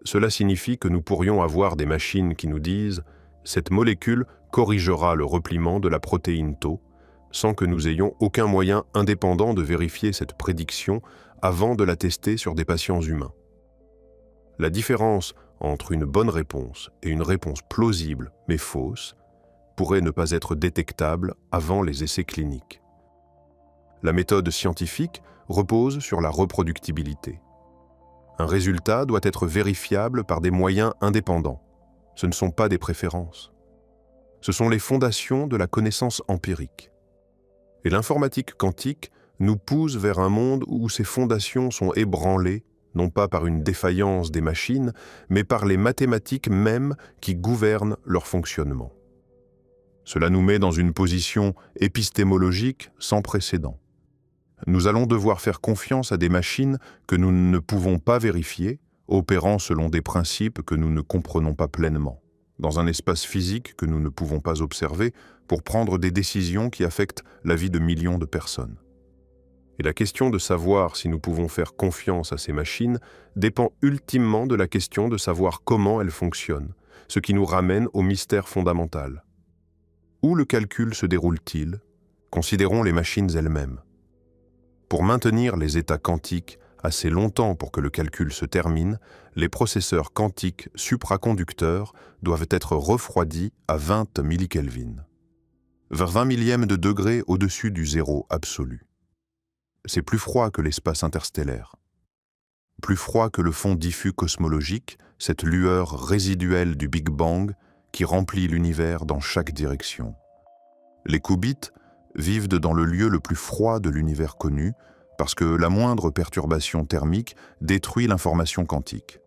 cela signifie que nous pourrions avoir des machines qui nous disent « cette molécule corrigera le repliement de la protéine Tau », sans que nous ayons aucun moyen indépendant de vérifier cette prédiction avant de la tester sur des patients humains. La différence entre une bonne réponse et une réponse plausible mais fausse pourrait ne pas être détectable avant les essais cliniques. La méthode scientifique repose sur la reproductibilité. Un résultat doit être vérifiable par des moyens indépendants. Ce ne sont pas des préférences. Ce sont les fondations de la connaissance empirique. Et l'informatique quantique nous pousse vers un monde où ces fondations sont ébranlées, non pas par une défaillance des machines, mais par les mathématiques mêmes qui gouvernent leur fonctionnement. Cela nous met dans une position épistémologique sans précédent. Nous allons devoir faire confiance à des machines que nous ne pouvons pas vérifier, opérant selon des principes que nous ne comprenons pas pleinement, dans un espace physique que nous ne pouvons pas observer, pour prendre des décisions qui affectent la vie de millions de personnes. Et la question de savoir si nous pouvons faire confiance à ces machines dépend ultimement de la question de savoir comment elles fonctionnent, ce qui nous ramène au mystère fondamental. Où le calcul se déroule-t-il? Considérons les machines elles-mêmes. Pour maintenir les états quantiques assez longtemps pour que le calcul se termine, les processeurs quantiques supraconducteurs doivent être refroidis à 20 millikelvin, vers 20 millièmes de degré au-dessus du zéro absolu. C'est plus froid que l'espace interstellaire, plus froid que le fond diffus cosmologique, cette lueur résiduelle du Big Bang qui remplit l'univers dans chaque direction. Les qubits vivent dans le lieu le plus froid de l'univers connu parce que la moindre perturbation thermique détruit l'information quantique.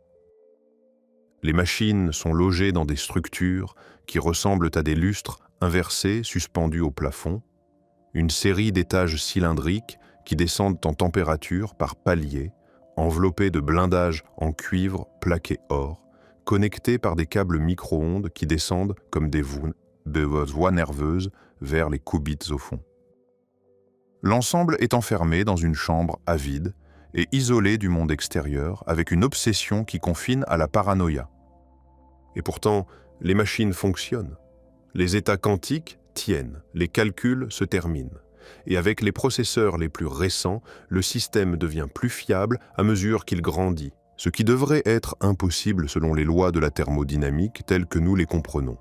Les machines sont logées dans des structures qui ressemblent à des lustres inversés suspendus au plafond, une série d'étages cylindriques qui descendent en température par paliers, enveloppés de blindages en cuivre plaqué or, connectés par des câbles micro-ondes qui descendent comme des voies nerveuses vers les qubits au fond. L'ensemble est enfermé dans une chambre à vide et isolé du monde extérieur avec une obsession qui confine à la paranoïa. Et pourtant, les machines fonctionnent. Les états quantiques tiennent, les calculs se terminent. Et avec les processeurs les plus récents, le système devient plus fiable à mesure qu'il grandit, ce qui devrait être impossible selon les lois de la thermodynamique telles que nous les comprenons.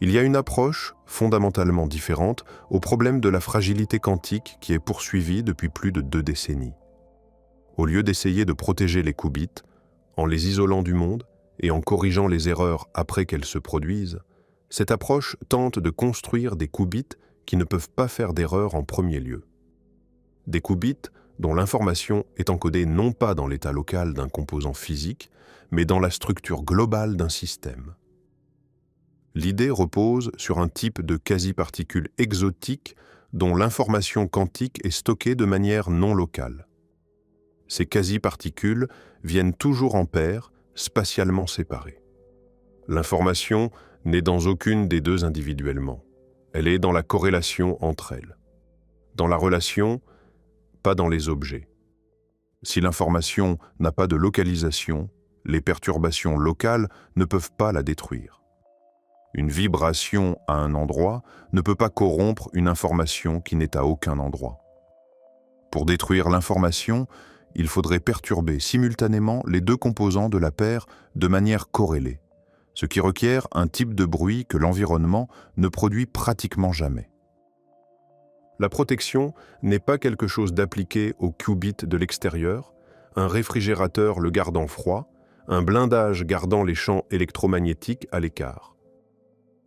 Il y a une approche fondamentalement différente au problème de la fragilité quantique qui est poursuivie depuis plus de 2 décennies. Au lieu d'essayer de protéger les qubits, en les isolant du monde et en corrigeant les erreurs après qu'elles se produisent, cette approche tente de construire des qubits qui ne peuvent pas faire d'erreur en premier lieu. Des qubits dont l'information est encodée non pas dans l'état local d'un composant physique, mais dans la structure globale d'un système. L'idée repose sur un type de quasi-particules exotiques dont l'information quantique est stockée de manière non locale. Ces quasi-particules viennent toujours en paires, spatialement séparées. L'information n'est dans aucune des deux individuellement. Elle est dans la corrélation entre elles. Dans la relation, pas dans les objets. Si l'information n'a pas de localisation, les perturbations locales ne peuvent pas la détruire. Une vibration à un endroit ne peut pas corrompre une information qui n'est à aucun endroit. Pour détruire l'information, il faudrait perturber simultanément les deux composants de la paire de manière corrélée, ce qui requiert un type de bruit que l'environnement ne produit pratiquement jamais. La protection n'est pas quelque chose d'appliqué aux qubits de l'extérieur, un réfrigérateur le gardant froid, un blindage gardant les champs électromagnétiques à l'écart.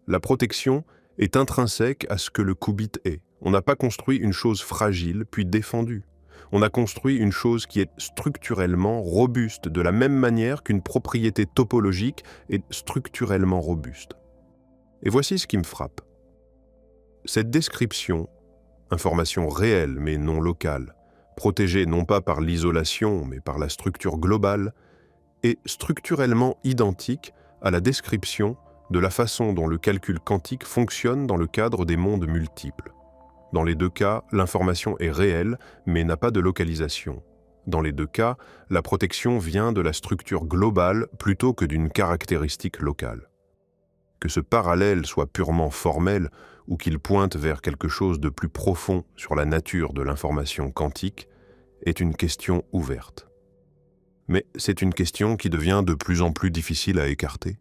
La protection est intrinsèque à ce que le qubit est. On n'a pas construit une chose fragile puis défendue. On a construit une chose qui est structurellement robuste de la même manière qu'une propriété topologique est structurellement robuste. Et voici ce qui me frappe. Cette description, information réelle mais non locale, protégée non pas par l'isolation mais par la structure globale, est structurellement identique à la description de la façon dont le calcul quantique fonctionne dans le cadre des mondes multiples. Dans les deux cas, l'information est réelle, mais n'a pas de localisation. Dans les deux cas, la protection vient de la structure globale plutôt que d'une caractéristique locale. Que ce parallèle soit purement formel ou qu'il pointe vers quelque chose de plus profond sur la nature de l'information quantique est une question ouverte. Mais c'est une question qui devient de plus en plus difficile à écarter.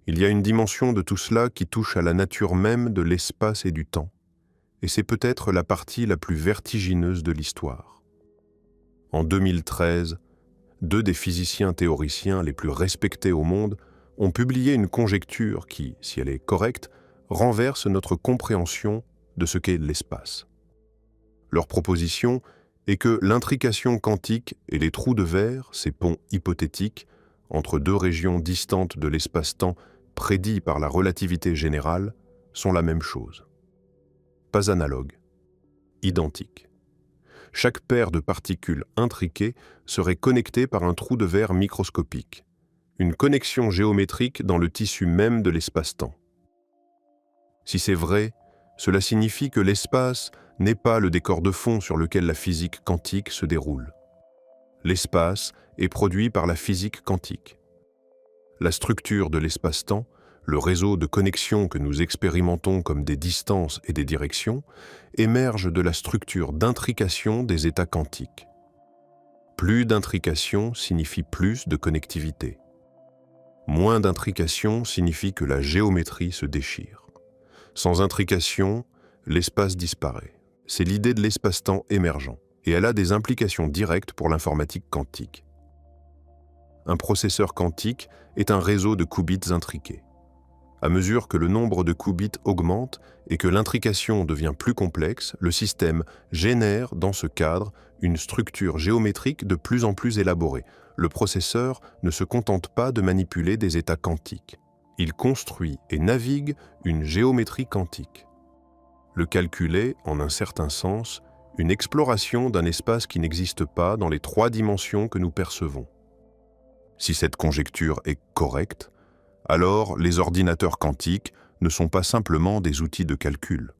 Il y a une dimension de tout cela qui touche à la nature même de l'espace et du temps, et c'est peut-être la partie la plus vertigineuse de l'histoire. En 2013, 2 des physiciens théoriciens les plus respectés au monde ont publié une conjecture qui, si elle est correcte, renverse notre compréhension de ce qu'est l'espace. Leur proposition est que l'intrication quantique et les trous de verre, ces ponts hypothétiques, entre deux régions distantes de l'espace-temps prédits par la relativité générale, sont la même chose. Pas analogue, identique. Chaque paire de particules intriquées serait connectée par un trou de verre microscopique, une connexion géométrique dans le tissu même de l'espace-temps. Si c'est vrai, cela signifie que l'espace n'est pas le décor de fond sur lequel la physique quantique se déroule. L'espace est produit par la physique quantique. La structure de l'espace-temps, le réseau de connexions que nous expérimentons comme des distances et des directions, émerge de la structure d'intrication des états quantiques. Plus d'intrication signifie plus de connectivité. Moins d'intrication signifie que la géométrie se déchire. Sans intrication, l'espace disparaît. C'est l'idée de l'espace-temps émergent, et elle a des implications directes pour l'informatique quantique. Un processeur quantique est un réseau de qubits intriqués. À mesure que le nombre de qubits augmente et que l'intrication devient plus complexe, le système génère, dans ce cadre, une structure géométrique de plus en plus élaborée. Le processeur ne se contente pas de manipuler des états quantiques. Il construit et navigue une géométrie quantique. Le calcul est, en un certain sens, une exploration d'un espace qui n'existe pas dans les 3 dimensions que nous percevons. Si cette conjecture est correcte, alors les ordinateurs quantiques ne sont pas simplement des outils de calcul.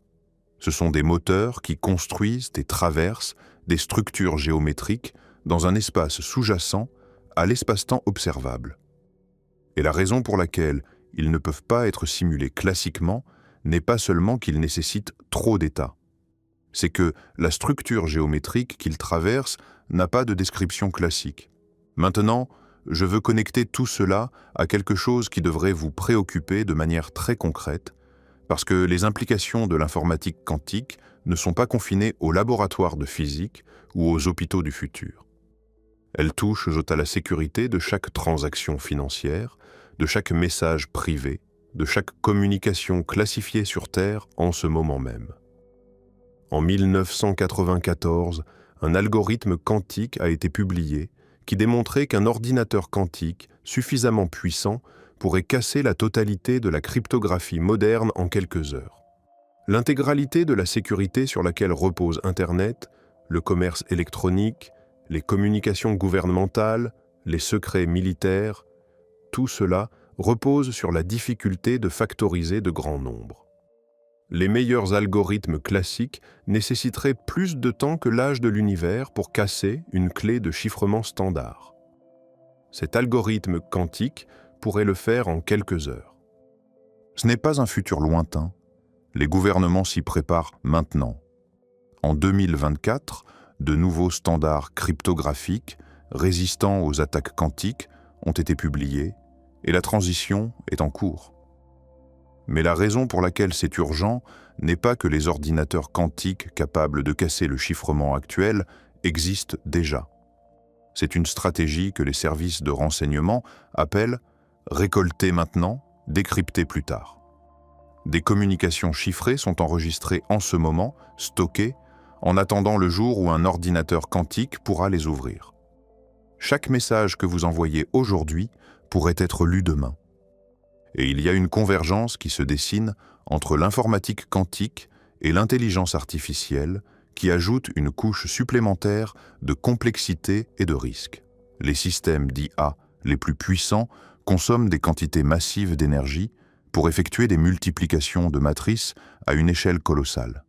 Ce sont des moteurs qui construisent et traversent des structures géométriques dans un espace sous-jacent à l'espace-temps observable. Et la raison pour laquelle ils ne peuvent pas être simulés classiquement n'est pas seulement qu'ils nécessitent trop d'états. C'est que la structure géométrique qu'ils traversent n'a pas de description classique. Maintenant, je veux connecter tout cela à quelque chose qui devrait vous préoccuper de manière très concrète, parce que les implications de l'informatique quantique ne sont pas confinées aux laboratoires de physique ou aux hôpitaux du futur. Elles touchent à la sécurité de chaque transaction financière, de chaque message privé, de chaque communication classifiée sur Terre en ce moment même. En 1994, un algorithme quantique a été publié qui démontrait qu'un ordinateur quantique suffisamment puissant pourrait casser la totalité de la cryptographie moderne en quelques heures. L'intégralité de la sécurité sur laquelle repose Internet, le commerce électronique, les communications gouvernementales, les secrets militaires, tout cela repose sur la difficulté de factoriser de grands nombres. Les meilleurs algorithmes classiques nécessiteraient plus de temps que l'âge de l'univers pour casser une clé de chiffrement standard. Cet algorithme quantique pourrait le faire en quelques heures. Ce n'est pas un futur lointain. Les gouvernements s'y préparent maintenant. En 2024, de nouveaux standards cryptographiques résistants aux attaques quantiques ont été publiés et la transition est en cours. Mais la raison pour laquelle c'est urgent n'est pas que les ordinateurs quantiques capables de casser le chiffrement actuel existent déjà. C'est une stratégie que les services de renseignement appellent « récolter maintenant, décrypter plus tard ». Des communications chiffrées sont enregistrées en ce moment, stockées, en attendant le jour où un ordinateur quantique pourra les ouvrir. Chaque message que vous envoyez aujourd'hui pourrait être lu demain. Et il y a une convergence qui se dessine entre l'informatique quantique et l'intelligence artificielle qui ajoute une couche supplémentaire de complexité et de risque. Les systèmes d'IA les plus puissants consomment des quantités massives d'énergie pour effectuer des multiplications de matrices à une échelle colossale.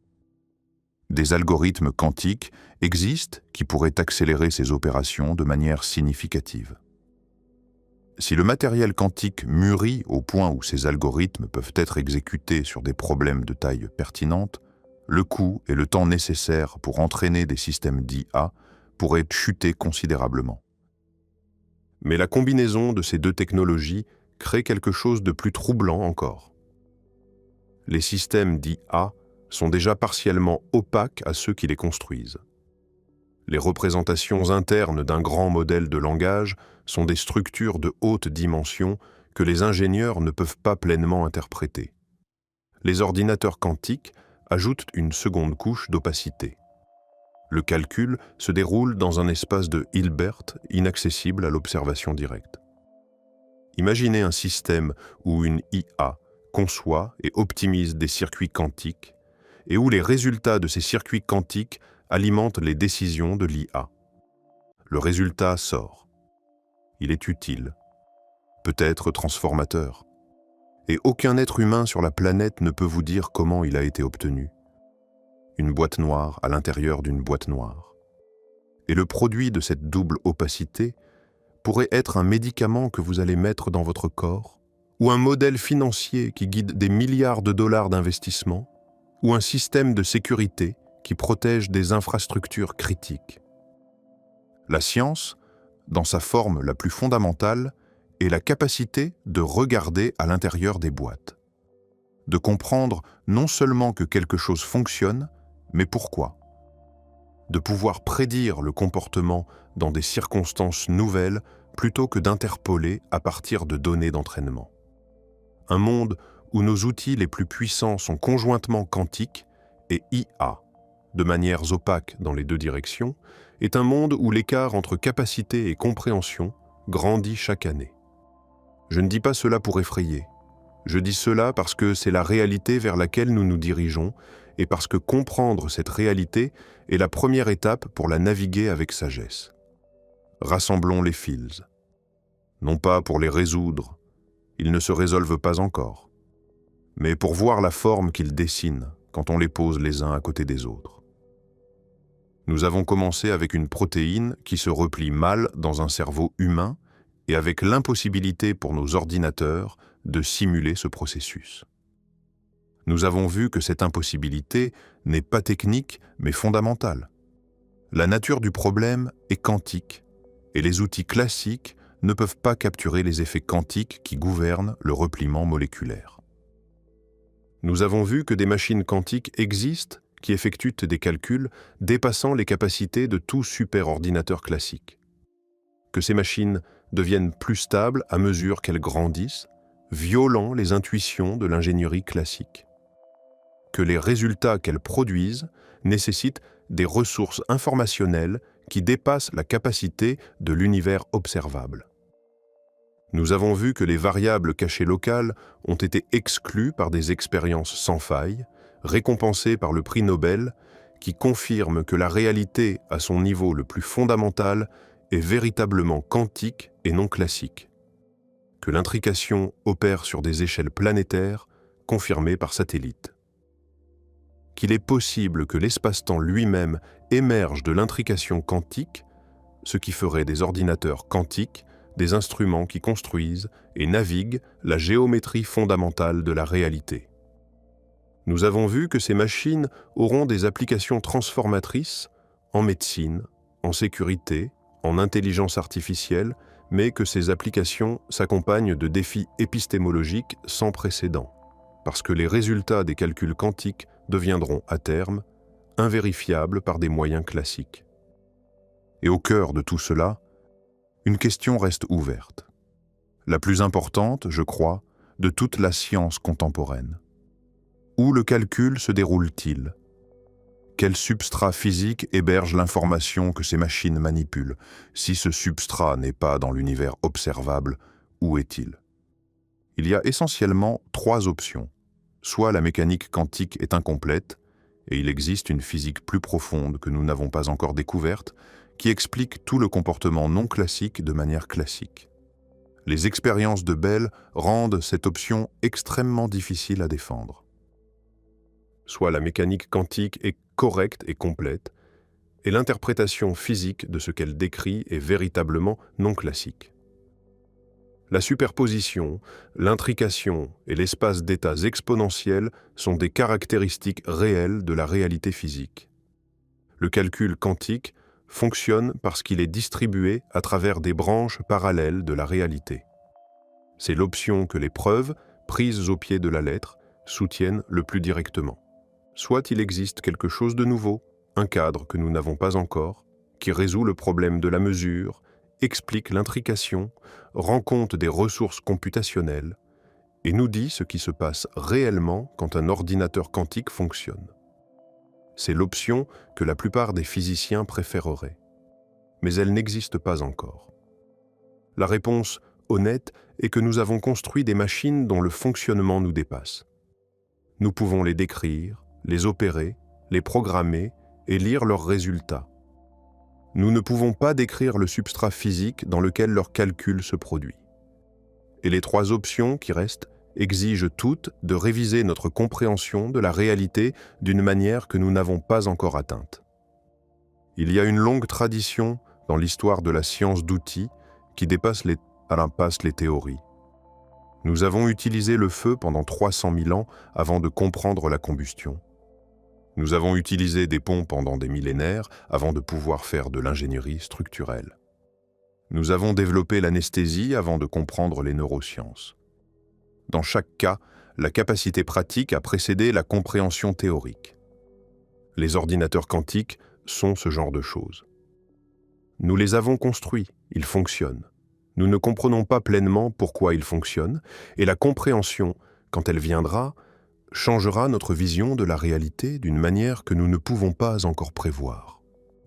Des algorithmes quantiques existent qui pourraient accélérer ces opérations de manière significative. Si le matériel quantique mûrit au point où ces algorithmes peuvent être exécutés sur des problèmes de taille pertinente, le coût et le temps nécessaires pour entraîner des systèmes d'IA pourraient chuter considérablement. Mais la combinaison de ces deux technologies crée quelque chose de plus troublant encore. Les systèmes d'IA sont déjà partiellement opaques à ceux qui les construisent. Les représentations internes d'un grand modèle de langage sont des structures de haute dimension que les ingénieurs ne peuvent pas pleinement interpréter. Les ordinateurs quantiques ajoutent une seconde couche d'opacité. Le calcul se déroule dans un espace de Hilbert inaccessible à l'observation directe. Imaginez un système où une IA conçoit et optimise des circuits quantiques et où les résultats de ces circuits quantiques alimentent les décisions de l'IA. Le résultat sort. Il est utile, peut-être transformateur. Et aucun être humain sur la planète ne peut vous dire comment il a été obtenu. Une boîte noire à l'intérieur d'une boîte noire. Et le produit de cette double opacité pourrait être un médicament que vous allez mettre dans votre corps, ou un modèle financier qui guide des milliards de dollars d'investissement, ou un système de sécurité qui protège des infrastructures critiques. La science, dans sa forme la plus fondamentale, est la capacité de regarder à l'intérieur des boîtes, de comprendre non seulement que quelque chose fonctionne, mais pourquoi, de pouvoir prédire le comportement dans des circonstances nouvelles plutôt que d'interpoler à partir de données d'entraînement. Un monde où nos outils les plus puissants sont conjointement quantiques et IA, de manières opaques dans les deux directions, est un monde où l'écart entre capacité et compréhension grandit chaque année. Je ne dis pas cela pour effrayer. Je dis cela parce que c'est la réalité vers laquelle nous nous dirigeons et parce que comprendre cette réalité est la première étape pour la naviguer avec sagesse. Rassemblons les fils. Non pas pour les résoudre, ils ne se résolvent pas encore, mais pour voir la forme qu'ils dessinent quand on les pose les uns à côté des autres. Nous avons commencé avec une protéine qui se replie mal dans un cerveau humain et avec l'impossibilité pour nos ordinateurs de simuler ce processus. Nous avons vu que cette impossibilité n'est pas technique mais fondamentale. La nature du problème est quantique et les outils classiques ne peuvent pas capturer les effets quantiques qui gouvernent le repliement moléculaire. Nous avons vu que des machines quantiques existent qui effectuent des calculs dépassant les capacités de tout superordinateur classique. Que ces machines deviennent plus stables à mesure qu'elles grandissent, violant les intuitions de l'ingénierie classique. Que les résultats qu'elles produisent nécessitent des ressources informationnelles qui dépassent la capacité de l'univers observable. Nous avons vu que les variables cachées locales ont été exclues par des expériences sans faille, récompensées par le prix Nobel, qui confirment que la réalité à son niveau le plus fondamental est véritablement quantique et non classique. Que l'intrication opère sur des échelles planétaires, confirmées par satellite. Qu'il est possible que l'espace-temps lui-même émerge de l'intrication quantique, ce qui ferait des ordinateurs quantiques des instruments qui construisent et naviguent la géométrie fondamentale de la réalité. Nous avons vu que ces machines auront des applications transformatrices en médecine, en sécurité, en intelligence artificielle, mais que ces applications s'accompagnent de défis épistémologiques sans précédent, parce que les résultats des calculs quantiques deviendront, à terme, invérifiables par des moyens classiques. Et au cœur de tout cela, une question reste ouverte. La plus importante, je crois, de toute la science contemporaine. Où le calcul se déroule-t-il? Quel substrat physique héberge l'information que ces machines manipulent? Si ce substrat n'est pas dans l'univers observable, où est-il? Il y a essentiellement 3 options. Soit la mécanique quantique est incomplète, et il existe une physique plus profonde que nous n'avons pas encore découverte, qui explique tout le comportement non classique de manière classique. Les expériences de Bell rendent cette option extrêmement difficile à défendre. Soit la mécanique quantique est correcte et complète, et l'interprétation physique de ce qu'elle décrit est véritablement non classique. La superposition, l'intrication et l'espace d'états exponentiels sont des caractéristiques réelles de la réalité physique. Le calcul quantique fonctionne parce qu'il est distribué à travers des branches parallèles de la réalité. C'est l'option que les preuves, prises au pied de la lettre, soutiennent le plus directement. Soit il existe quelque chose de nouveau, un cadre que nous n'avons pas encore, qui résout le problème de la mesure explique l'intrication, rend compte des ressources computationnelles et nous dit ce qui se passe réellement quand un ordinateur quantique fonctionne. C'est l'option que la plupart des physiciens préféreraient. Mais elle n'existe pas encore. La réponse honnête est que nous avons construit des machines dont le fonctionnement nous dépasse. Nous pouvons les décrire, les opérer, les programmer et lire leurs résultats. Nous ne pouvons pas décrire le substrat physique dans lequel leur calcul se produit. Et les trois options qui restent exigent toutes de réviser notre compréhension de la réalité d'une manière que nous n'avons pas encore atteinte. Il y a une longue tradition dans l'histoire de la science d'outils qui dépasse les théories. Nous avons utilisé le feu pendant 300 000 ans avant de comprendre la combustion. Nous avons utilisé des ponts pendant des millénaires avant de pouvoir faire de l'ingénierie structurelle. Nous avons développé l'anesthésie avant de comprendre les neurosciences. Dans chaque cas, la capacité pratique a précédé la compréhension théorique. Les ordinateurs quantiques sont ce genre de choses. Nous les avons construits, ils fonctionnent. Nous ne comprenons pas pleinement pourquoi ils fonctionnent, et la compréhension, quand elle viendra, changera notre vision de la réalité d'une manière que nous ne pouvons pas encore prévoir.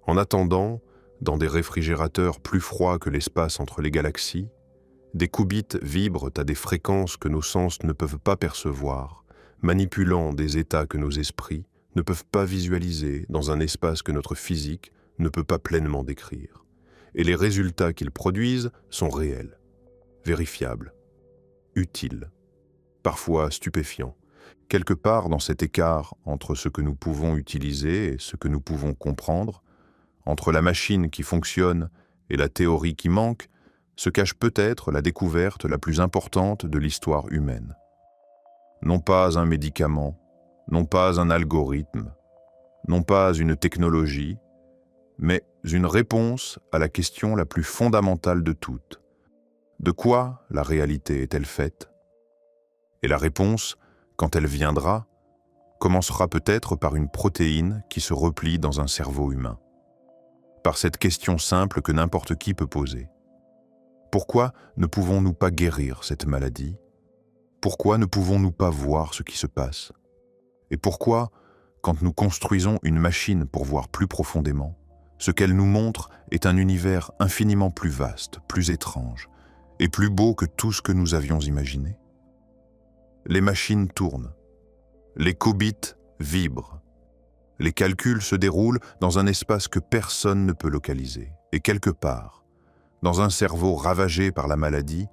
En attendant, dans des réfrigérateurs plus froids que l'espace entre les galaxies, des qubits vibrent à des fréquences que nos sens ne peuvent pas percevoir, manipulant des états que nos esprits ne peuvent pas visualiser dans un espace que notre physique ne peut pas pleinement décrire. Et les résultats qu'ils produisent sont réels, vérifiables, utiles, parfois stupéfiants. Quelque part dans cet écart entre ce que nous pouvons utiliser et ce que nous pouvons comprendre, entre la machine qui fonctionne et la théorie qui manque, se cache peut-être la découverte la plus importante de l'histoire humaine. Non pas un médicament, non pas un algorithme, non pas une technologie, mais une réponse à la question la plus fondamentale de toutes. De quoi la réalité est-elle faite? Et la réponse, quand elle viendra, commencera peut-être par une protéine qui se replie dans un cerveau humain. Par cette question simple que n'importe qui peut poser. Pourquoi ne pouvons-nous pas guérir cette maladie? Pourquoi ne pouvons-nous pas voir ce qui se passe? Et pourquoi, quand nous construisons une machine pour voir plus profondément, ce qu'elle nous montre est un univers infiniment plus vaste, plus étrange, et plus beau que tout ce que nous avions imaginé? Les machines tournent, les qubits vibrent, les calculs se déroulent dans un espace que personne ne peut localiser, et quelque part, dans un cerveau ravagé par la maladie,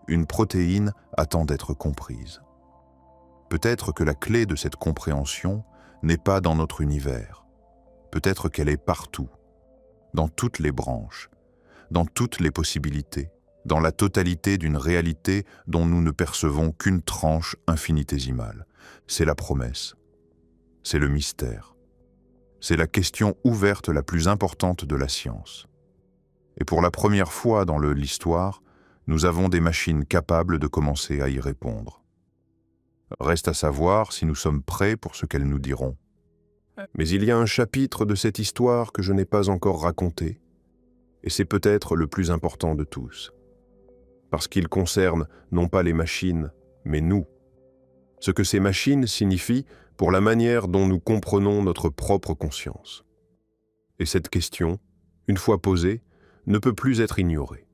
une protéine attend d'être comprise. Peut-être que la clé de cette compréhension n'est pas dans notre univers. Peut-être qu'elle est partout, dans toutes les branches, dans toutes les possibilités, dans la totalité d'une réalité dont nous ne percevons qu'une tranche infinitésimale. C'est la promesse. C'est le mystère. C'est la question ouverte la plus importante de la science. Et pour la première fois dans l'histoire, nous avons des machines capables de commencer à y répondre. Reste à savoir si nous sommes prêts pour ce qu'elles nous diront. Mais il y a un chapitre de cette histoire que je n'ai pas encore raconté, et c'est peut-être le plus important de tous, parce qu'il concerne non pas les machines, mais nous. Ce que ces machines signifient pour la manière dont nous comprenons notre propre conscience. Et cette question, une fois posée, ne peut plus être ignorée.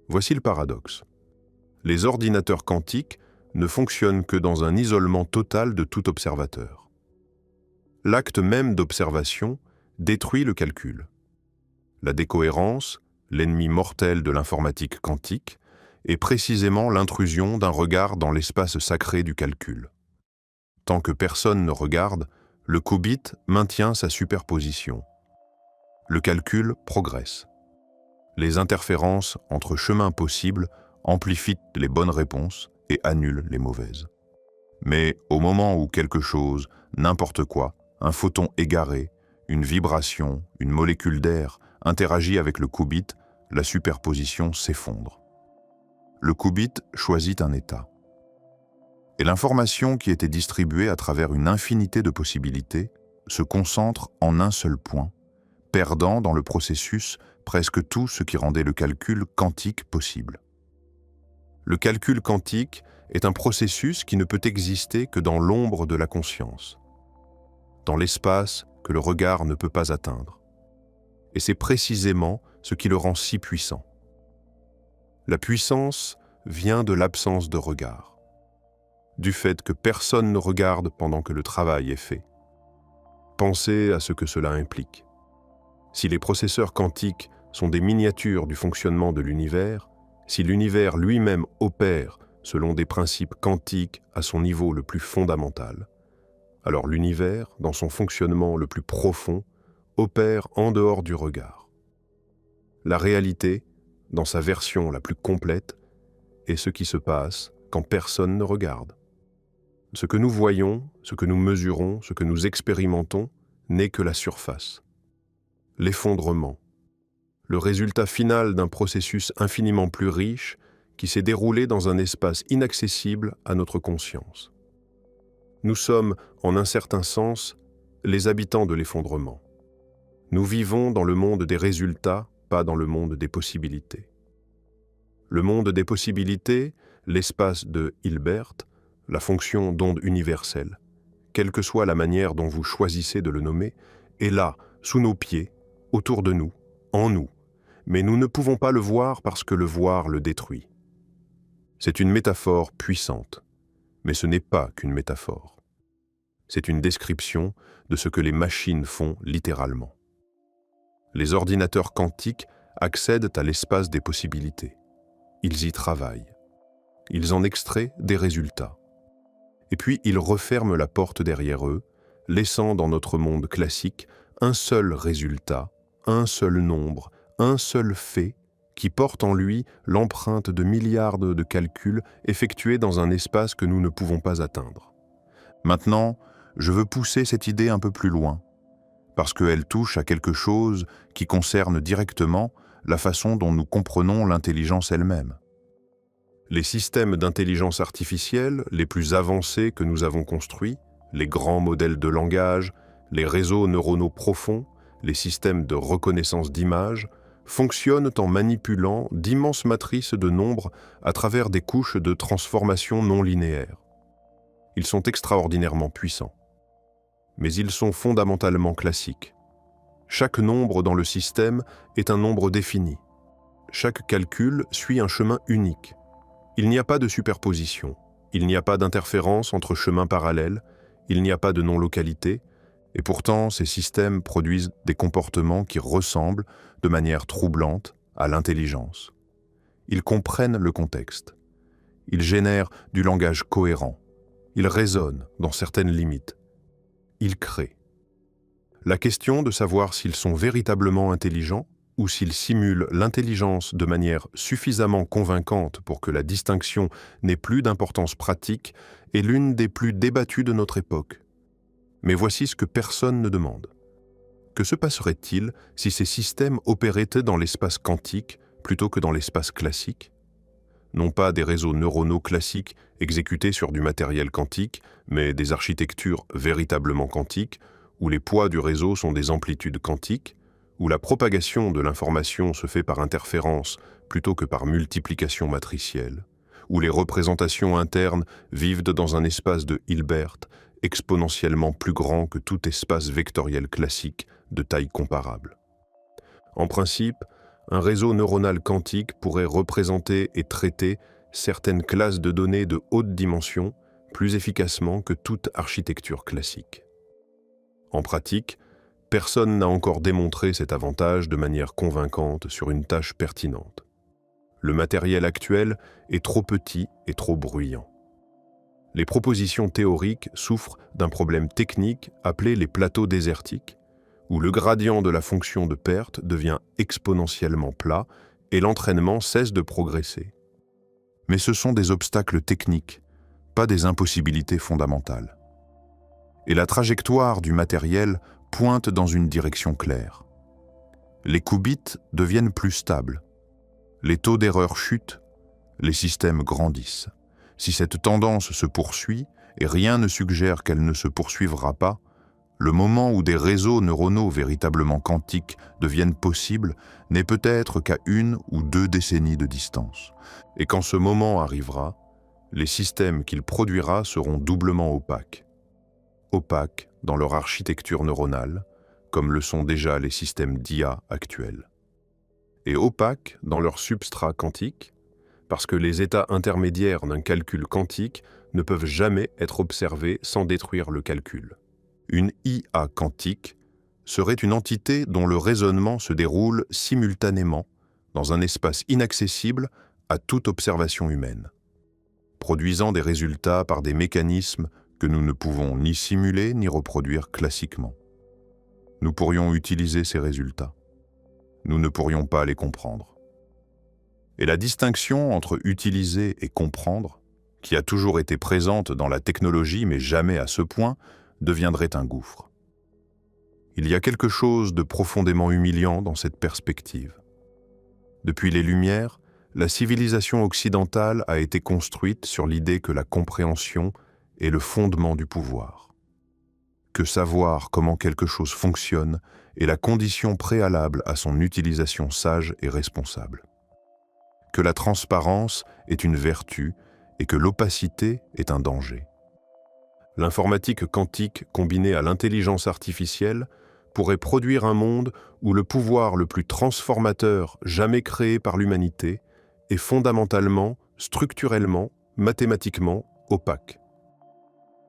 Voici le paradoxe. Les ordinateurs quantiques ne fonctionnent que dans un isolement total de tout observateur. L'acte même d'observation détruit le calcul. La décohérence, l'ennemi mortel de l'informatique quantique, est précisément l'intrusion d'un regard dans l'espace sacré du calcul. Tant que personne ne regarde, le qubit maintient sa superposition. Le calcul progresse. Les interférences entre chemins possibles amplifient les bonnes réponses et annulent les mauvaises. Mais au moment où quelque chose, n'importe quoi, un photon égaré, une vibration, une molécule d'air interagit avec le qubit, la superposition s'effondre. Le qubit choisit un état. Et l'information qui était distribuée à travers une infinité de possibilités se concentre en un seul point, perdant dans le processus presque tout ce qui rendait le calcul quantique possible. Le calcul quantique est un processus qui ne peut exister que dans l'ombre de la conscience, dans l'espace que le regard ne peut pas atteindre. Et c'est précisément ce qui le rend si puissant. La puissance vient de l'absence de regard, du fait que personne ne regarde pendant que le travail est fait. Pensez à ce que cela implique. Si les processeurs quantiques sont des miniatures du fonctionnement de l'univers, si l'univers lui-même opère selon des principes quantiques à son niveau le plus fondamental, alors l'univers, dans son fonctionnement le plus profond, opère en dehors du regard. La réalité, dans sa version la plus complète, est ce qui se passe quand personne ne regarde. Ce que nous voyons, ce que nous mesurons, ce que nous expérimentons, n'est que la surface. L'effondrement, le résultat final d'un processus infiniment plus riche qui s'est déroulé dans un espace inaccessible à notre conscience. Nous sommes, en un certain sens, les habitants de l'effondrement. Nous vivons dans le monde des résultats, pas dans le monde des possibilités. Le monde des possibilités, l'espace de Hilbert, la fonction d'onde universelle, quelle que soit la manière dont vous choisissez de le nommer, est là, sous nos pieds, autour de nous, en nous, mais nous ne pouvons pas le voir parce que le voir le détruit. C'est une métaphore puissante, mais ce n'est pas qu'une métaphore. C'est une description de ce que les machines font littéralement. Les ordinateurs quantiques accèdent à l'espace des possibilités. Ils y travaillent. Ils en extraient des résultats. Et puis ils referment la porte derrière eux, laissant dans notre monde classique un seul résultat, un seul nombre, un seul fait qui porte en lui l'empreinte de milliards de calculs effectués dans un espace que nous ne pouvons pas atteindre. Maintenant, je veux pousser cette idée un peu plus loin, parce qu'elle touche à quelque chose qui concerne directement la façon dont nous comprenons l'intelligence elle-même. Les systèmes d'intelligence artificielle les plus avancés que nous avons construits, les grands modèles de langage, les réseaux neuronaux profonds, les systèmes de reconnaissance d'images, fonctionnent en manipulant d'immenses matrices de nombres à travers des couches de transformation non linéaires. Ils sont extraordinairement puissants. Mais ils sont fondamentalement classiques. Chaque nombre dans le système est un nombre défini. Chaque calcul suit un chemin unique. Il n'y a pas de superposition, il n'y a pas d'interférence entre chemins parallèles, il n'y a pas de non-localité, et pourtant ces systèmes produisent des comportements qui ressemblent, de manière troublante, à l'intelligence. Ils comprennent le contexte. Ils génèrent du langage cohérent. Ils raisonnent dans certaines limites. Ils créent. La question de savoir s'ils sont véritablement intelligents ou s'ils simulent l'intelligence de manière suffisamment convaincante pour que la distinction n'ait plus d'importance pratique est l'une des plus débattues de notre époque. Mais voici ce que personne ne demande. Que se passerait-il si ces systèmes opéraient dans l'espace quantique plutôt que dans l'espace classique ? Non pas des réseaux neuronaux classiques exécutés sur du matériel quantique, mais des architectures véritablement quantiques, où les poids du réseau sont des amplitudes quantiques, où la propagation de l'information se fait par interférence plutôt que par multiplication matricielle, où les représentations internes vivent dans un espace de Hilbert exponentiellement plus grand que tout espace vectoriel classique de taille comparable. En principe, un réseau neuronal quantique pourrait représenter et traiter certaines classes de données de haute dimension plus efficacement que toute architecture classique. En pratique, personne n'a encore démontré cet avantage de manière convaincante sur une tâche pertinente. Le matériel actuel est trop petit et trop bruyant. Les propositions théoriques souffrent d'un problème technique appelé les plateaux désertiques, où le gradient de la fonction de perte devient exponentiellement plat et l'entraînement cesse de progresser. Mais ce sont des obstacles techniques, pas des impossibilités fondamentales. Et la trajectoire du matériel pointe dans une direction claire. Les qubits deviennent plus stables. Les taux d'erreur chutent, les systèmes grandissent. Si cette tendance se poursuit, et rien ne suggère qu'elle ne se poursuivra pas, Le moment où des réseaux neuronaux véritablement quantiques deviennent possibles n'est peut-être qu'à 1 ou 2 décennies de distance. Et quand ce moment arrivera, les systèmes qu'il produira seront doublement opaques. Opaques dans leur architecture neuronale, comme le sont déjà les systèmes d'IA actuels. Et opaques dans leur substrat quantique, parce que les états intermédiaires d'un calcul quantique ne peuvent jamais être observés sans détruire le calcul. Une IA quantique serait une entité dont le raisonnement se déroule simultanément dans un espace inaccessible à toute observation humaine, produisant des résultats par des mécanismes que nous ne pouvons ni simuler ni reproduire classiquement. Nous pourrions utiliser ces résultats. Nous ne pourrions pas les comprendre. Et la distinction entre utiliser et comprendre, qui a toujours été présente dans la technologie mais jamais à ce point, deviendrait un gouffre. Il y a quelque chose de profondément humiliant dans cette perspective. Depuis les Lumières, la civilisation occidentale a été construite sur l'idée que la compréhension est le fondement du pouvoir. Que savoir comment quelque chose fonctionne est la condition préalable à son utilisation sage et responsable. Que la transparence est une vertu et que l'opacité est un danger. L'informatique quantique combinée à l'intelligence artificielle pourrait produire un monde où le pouvoir le plus transformateur jamais créé par l'humanité est fondamentalement, structurellement, mathématiquement opaque.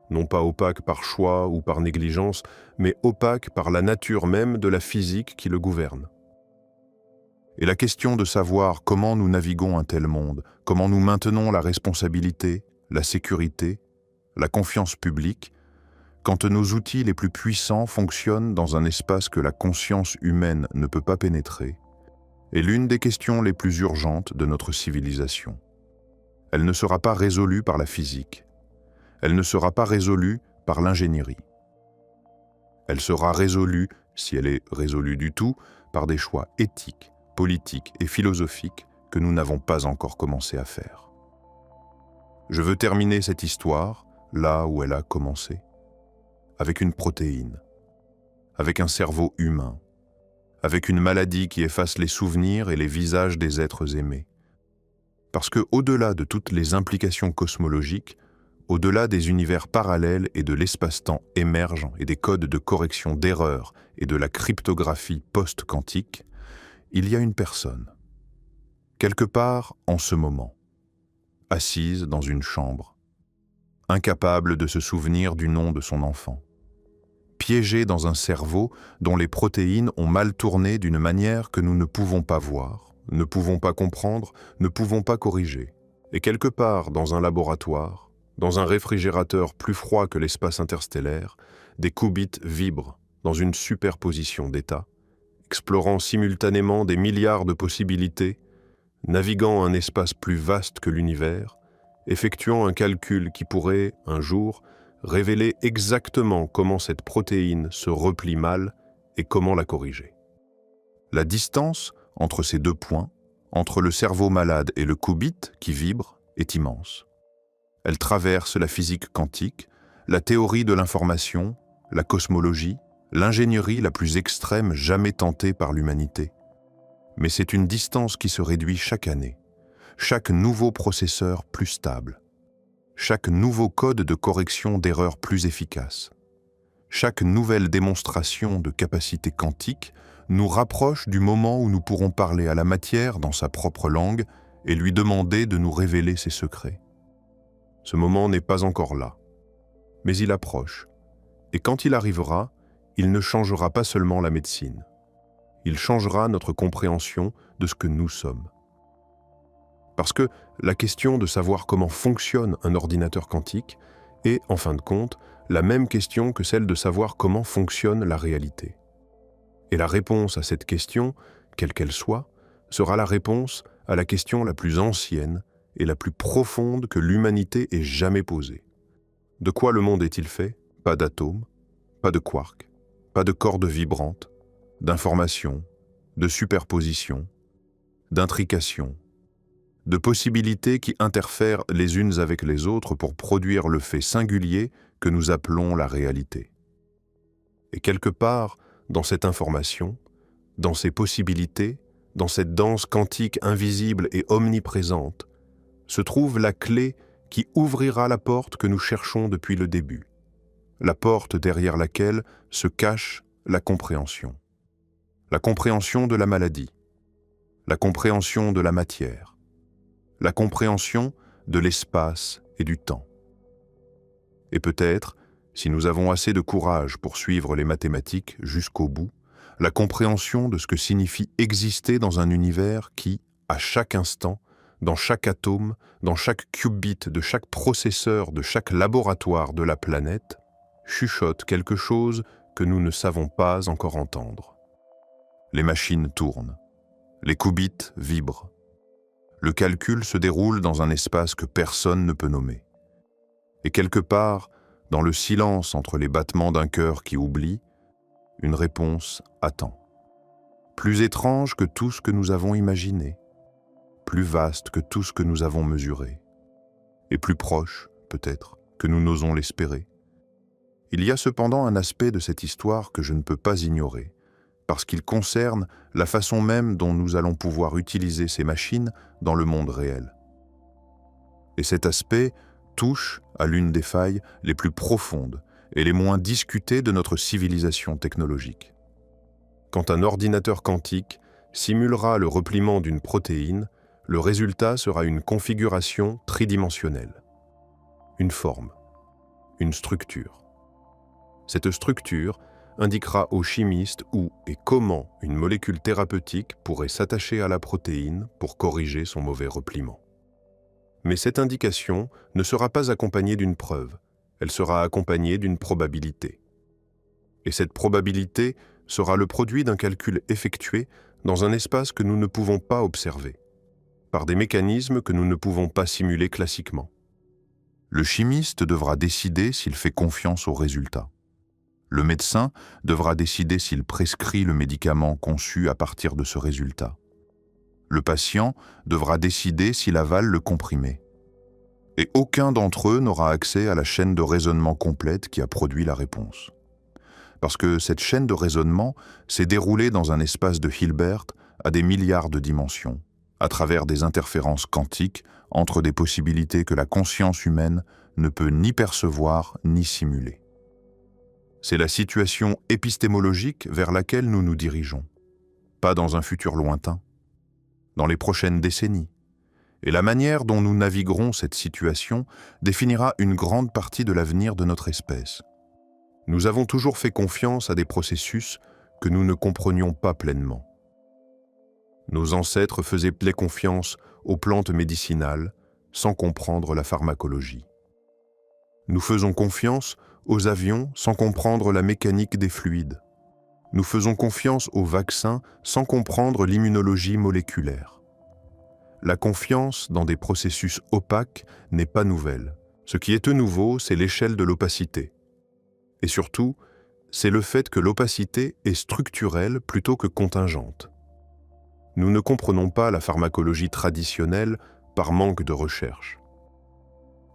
Non pas opaque par choix ou par négligence, mais opaque par la nature même de la physique qui le gouverne. Et la question de savoir comment nous naviguons un tel monde, comment nous maintenons la responsabilité, la sécurité, la confiance publique, quand nos outils les plus puissants fonctionnent dans un espace que la conscience humaine ne peut pas pénétrer, est l'une des questions les plus urgentes de notre civilisation. Elle ne sera pas résolue par la physique. Elle ne sera pas résolue par l'ingénierie. Elle sera résolue, si elle est résolue du tout, par des choix éthiques, politiques et philosophiques que nous n'avons pas encore commencé à faire. Je veux terminer cette histoire là où elle a commencé, avec une protéine, avec un cerveau humain, avec une maladie qui efface les souvenirs et les visages des êtres aimés. Parce que, au-delà de toutes les implications cosmologiques, au-delà des univers parallèles et de l'espace-temps émergent et des codes de correction d'erreurs et de la cryptographie post-quantique, il y a une personne, quelque part en ce moment, assise dans une chambre, incapable de se souvenir du nom de son enfant, piégée dans un cerveau dont les protéines ont mal tourné d'une manière que nous ne pouvons pas voir, ne pouvons pas comprendre, ne pouvons pas corriger, et quelque part dans un laboratoire, dans un réfrigérateur plus froid que l'espace interstellaire, des qubits vibrent dans une superposition d'états, explorant simultanément des milliards de possibilités, naviguant un espace plus vaste que l'univers, effectuant un calcul qui pourrait, un jour, révéler exactement comment cette protéine se replie mal et comment la corriger. La distance entre ces 2 points, entre le cerveau malade et le qubit qui vibre, est immense. Elle traverse la physique quantique, la théorie de l'information, la cosmologie, l'ingénierie la plus extrême jamais tentée par l'humanité. Mais c'est une distance qui se réduit chaque année, chaque nouveau processeur plus stable, chaque nouveau code de correction d'erreurs plus efficace, chaque nouvelle démonstration de capacité quantique nous rapproche du moment où nous pourrons parler à la matière dans sa propre langue et lui demander de nous révéler ses secrets. Ce moment n'est pas encore là, mais il approche, et quand il arrivera, il ne changera pas seulement la médecine, il changera notre compréhension de ce que nous sommes. Parce que la question de savoir comment fonctionne un ordinateur quantique est, en fin de compte, la même question que celle de savoir comment fonctionne la réalité. Et la réponse à cette question, quelle qu'elle soit, sera la réponse à la question la plus ancienne et la plus profonde que l'humanité ait jamais posée. De quoi le monde est-il fait? Pas d'atomes, pas de quarks, pas de cordes vibrantes, d'informations, de superpositions, d'intrications, de possibilités qui interfèrent les unes avec les autres pour produire le fait singulier que nous appelons la réalité. Et quelque part, dans cette information, dans ces possibilités, dans cette danse quantique invisible et omniprésente, se trouve la clé qui ouvrira la porte que nous cherchons depuis le début, la porte derrière laquelle se cache la compréhension de la maladie, la compréhension de la matière, la compréhension de l'espace et du temps. Et peut-être, si nous avons assez de courage pour suivre les mathématiques jusqu'au bout, la compréhension de ce que signifie exister dans un univers qui, à chaque instant, dans chaque atome, dans chaque qubit de chaque processeur de chaque laboratoire de la planète, chuchote quelque chose que nous ne savons pas encore entendre. Les machines tournent, les qubits vibrent. Le calcul se déroule dans un espace que personne ne peut nommer. Et quelque part, dans le silence entre les battements d'un cœur qui oublie, une réponse attend. Plus étrange que tout ce que nous avons imaginé, plus vaste que tout ce que nous avons mesuré, et plus proche, peut-être, que nous n'osons l'espérer. Il y a cependant un aspect de cette histoire que je ne peux pas ignorer, parce qu'il concerne la façon même dont nous allons pouvoir utiliser ces machines dans le monde réel. Et cet aspect touche à l'une des failles les plus profondes et les moins discutées de notre civilisation technologique. Quand un ordinateur quantique simulera le repliement d'une protéine, le résultat sera une configuration tridimensionnelle, une forme, une structure. Cette structure indiquera aux chimistes où et comment une molécule thérapeutique pourrait s'attacher à la protéine pour corriger son mauvais repliement. Mais cette indication ne sera pas accompagnée d'une preuve, elle sera accompagnée d'une probabilité. Et cette probabilité sera le produit d'un calcul effectué dans un espace que nous ne pouvons pas observer, par des mécanismes que nous ne pouvons pas simuler classiquement. Le chimiste devra décider s'il fait confiance au résultat. Le médecin devra décider s'il prescrit le médicament conçu à partir de ce résultat. Le patient devra décider s'il avale le comprimé. Et aucun d'entre eux n'aura accès à la chaîne de raisonnement complète qui a produit la réponse. Parce que cette chaîne de raisonnement s'est déroulée dans un espace de Hilbert à des milliards de dimensions, à travers des interférences quantiques entre des possibilités que la conscience humaine ne peut ni percevoir ni simuler. C'est la situation épistémologique vers laquelle nous nous dirigeons, pas dans un futur lointain, dans les prochaines décennies. Et la manière dont nous naviguerons cette situation définira une grande partie de l'avenir de notre espèce. Nous avons toujours fait confiance à des processus que nous ne comprenions pas pleinement. Nos ancêtres faisaient confiance aux plantes médicinales sans comprendre la pharmacologie. Nous faisons confiance aux avions sans comprendre la mécanique des fluides. Nous faisons confiance aux vaccins sans comprendre l'immunologie moléculaire. La confiance dans des processus opaques n'est pas nouvelle. Ce qui est nouveau, c'est l'échelle de l'opacité. Et surtout, c'est le fait que l'opacité est structurelle plutôt que contingente. Nous ne comprenons pas la pharmacologie traditionnelle par manque de recherche.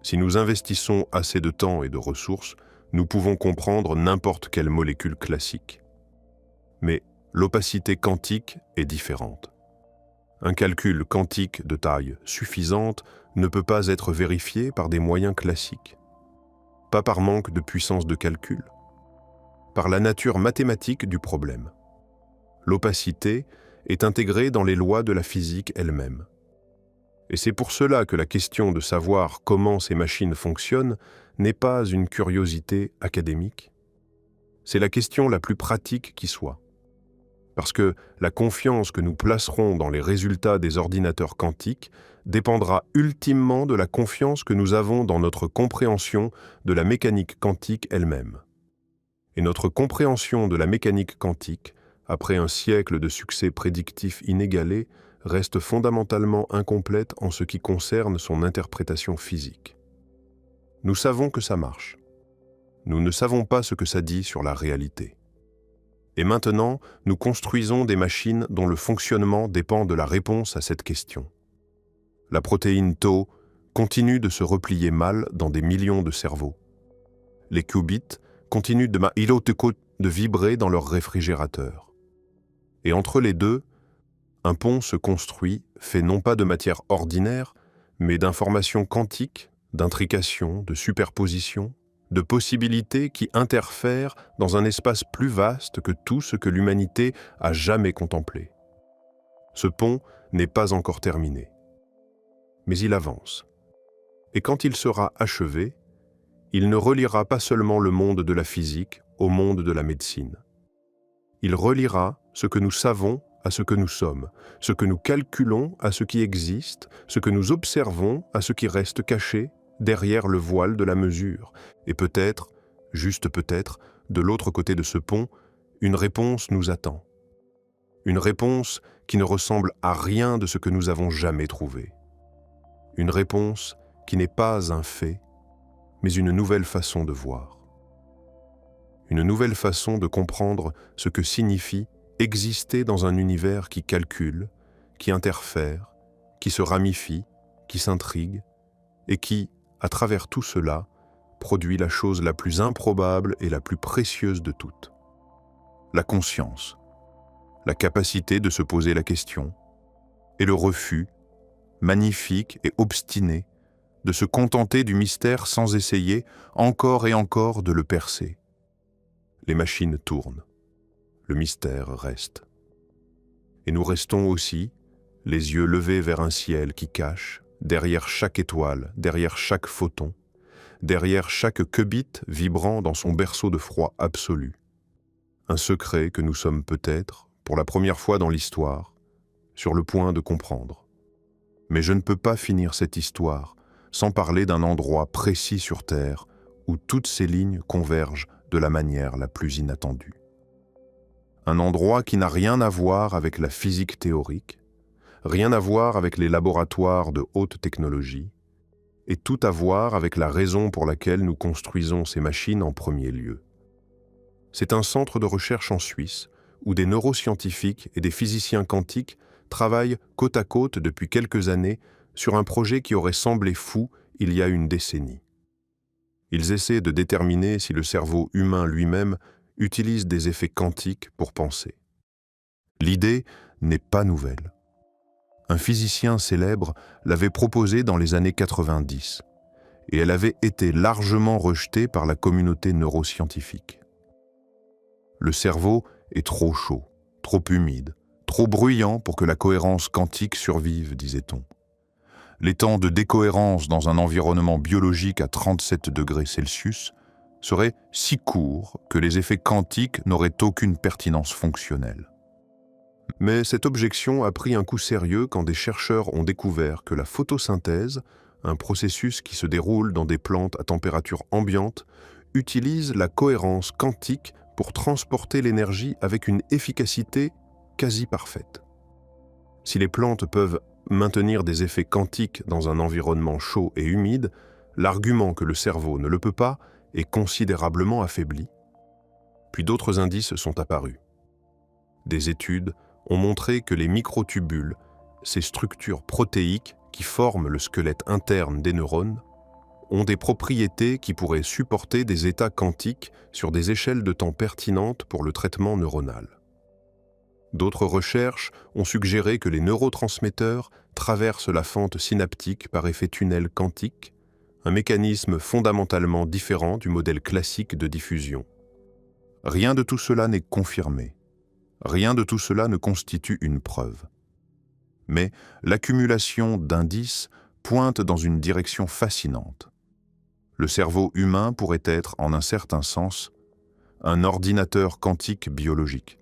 Si nous investissons assez de temps et de ressources, nous pouvons comprendre n'importe quelle molécule classique. Mais l'opacité quantique est différente. Un calcul quantique de taille suffisante ne peut pas être vérifié par des moyens classiques. Pas par manque de puissance de calcul, par la nature mathématique du problème. L'opacité est intégrée dans les lois de la physique elle-même. Et c'est pour cela que la question de savoir comment ces machines fonctionnent n'est pas une curiosité académique. C'est la question la plus pratique qui soit. Parce que la confiance que nous placerons dans les résultats des ordinateurs quantiques dépendra ultimement de la confiance que nous avons dans notre compréhension de la mécanique quantique elle-même. Et notre compréhension de la mécanique quantique, après un siècle de succès prédictif inégalé, reste fondamentalement incomplète en ce qui concerne son interprétation physique. Nous savons que ça marche. Nous ne savons pas ce que ça dit sur la réalité. Et maintenant, nous construisons des machines dont le fonctionnement dépend de la réponse à cette question. La protéine Tau continue de se replier mal dans des millions de cerveaux. Les qubits continuent de de vibrer dans leur réfrigérateur. Et entre les deux, un pont se construit, fait non pas de matière ordinaire, mais d'informations quantiques, d'intrications, de superpositions, de possibilités qui interfèrent dans un espace plus vaste que tout ce que l'humanité a jamais contemplé. Ce pont n'est pas encore terminé, mais il avance. Et quand il sera achevé, il ne reliera pas seulement le monde de la physique au monde de la médecine. Il reliera ce que nous savons à ce que nous sommes, ce que nous calculons à ce qui existe, ce que nous observons à ce qui reste caché derrière le voile de la mesure. Et peut-être, juste peut-être, de l'autre côté de ce pont, une réponse nous attend. Une réponse qui ne ressemble à rien de ce que nous avons jamais trouvé. Une réponse qui n'est pas un fait, mais une nouvelle façon de voir. Une nouvelle façon de comprendre ce que signifie exister dans un univers qui calcule, qui interfère, qui se ramifie, qui s'intrigue, et qui, à travers tout cela, produit la chose la plus improbable et la plus précieuse de toutes. La conscience, la capacité de se poser la question, et le refus, magnifique et obstiné, de se contenter du mystère sans essayer encore et encore de le percer. Les machines tournent. Le mystère reste. Et nous restons aussi, les yeux levés vers un ciel qui cache, derrière chaque étoile, derrière chaque photon, derrière chaque qubit vibrant dans son berceau de froid absolu. Un secret que nous sommes peut-être, pour la première fois dans l'histoire, sur le point de comprendre. Mais je ne peux pas finir cette histoire sans parler d'un endroit précis sur Terre où toutes ces lignes convergent de la manière la plus inattendue. Un endroit qui n'a rien à voir avec la physique théorique, rien à voir avec les laboratoires de haute technologie, et tout à voir avec la raison pour laquelle nous construisons ces machines en premier lieu. C'est un centre de recherche en Suisse où des neuroscientifiques et des physiciens quantiques travaillent côte à côte depuis quelques années sur un projet qui aurait semblé fou il y a une décennie. Ils essaient de déterminer si le cerveau humain lui-même utilise des effets quantiques pour penser. L'idée n'est pas nouvelle. Un physicien célèbre l'avait proposée dans les années 90 et elle avait été largement rejetée par la communauté neuroscientifique. Le cerveau est trop chaud, trop humide, trop bruyant pour que la cohérence quantique survive, disait-on. Les temps de décohérence dans un environnement biologique à 37 degrés Celsius seraient si courts que les effets quantiques n'auraient aucune pertinence fonctionnelle. Mais cette objection a pris un coup sérieux quand des chercheurs ont découvert que la photosynthèse, un processus qui se déroule dans des plantes à température ambiante, utilise la cohérence quantique pour transporter l'énergie avec une efficacité quasi parfaite. Si les plantes peuvent maintenir des effets quantiques dans un environnement chaud et humide, l'argument que le cerveau ne le peut pas est considérablement affaibli. Puis d'autres indices sont apparus. Des études ont montré que les microtubules, ces structures protéiques qui forment le squelette interne des neurones, ont des propriétés qui pourraient supporter des états quantiques sur des échelles de temps pertinentes pour le traitement neuronal. D'autres recherches ont suggéré que les neurotransmetteurs traversent la fente synaptique par effet tunnel quantique, un mécanisme fondamentalement différent du modèle classique de diffusion. Rien de tout cela n'est confirmé. Rien de tout cela ne constitue une preuve. Mais l'accumulation d'indices pointe dans une direction fascinante. Le cerveau humain pourrait être, en un certain sens, un ordinateur quantique biologique.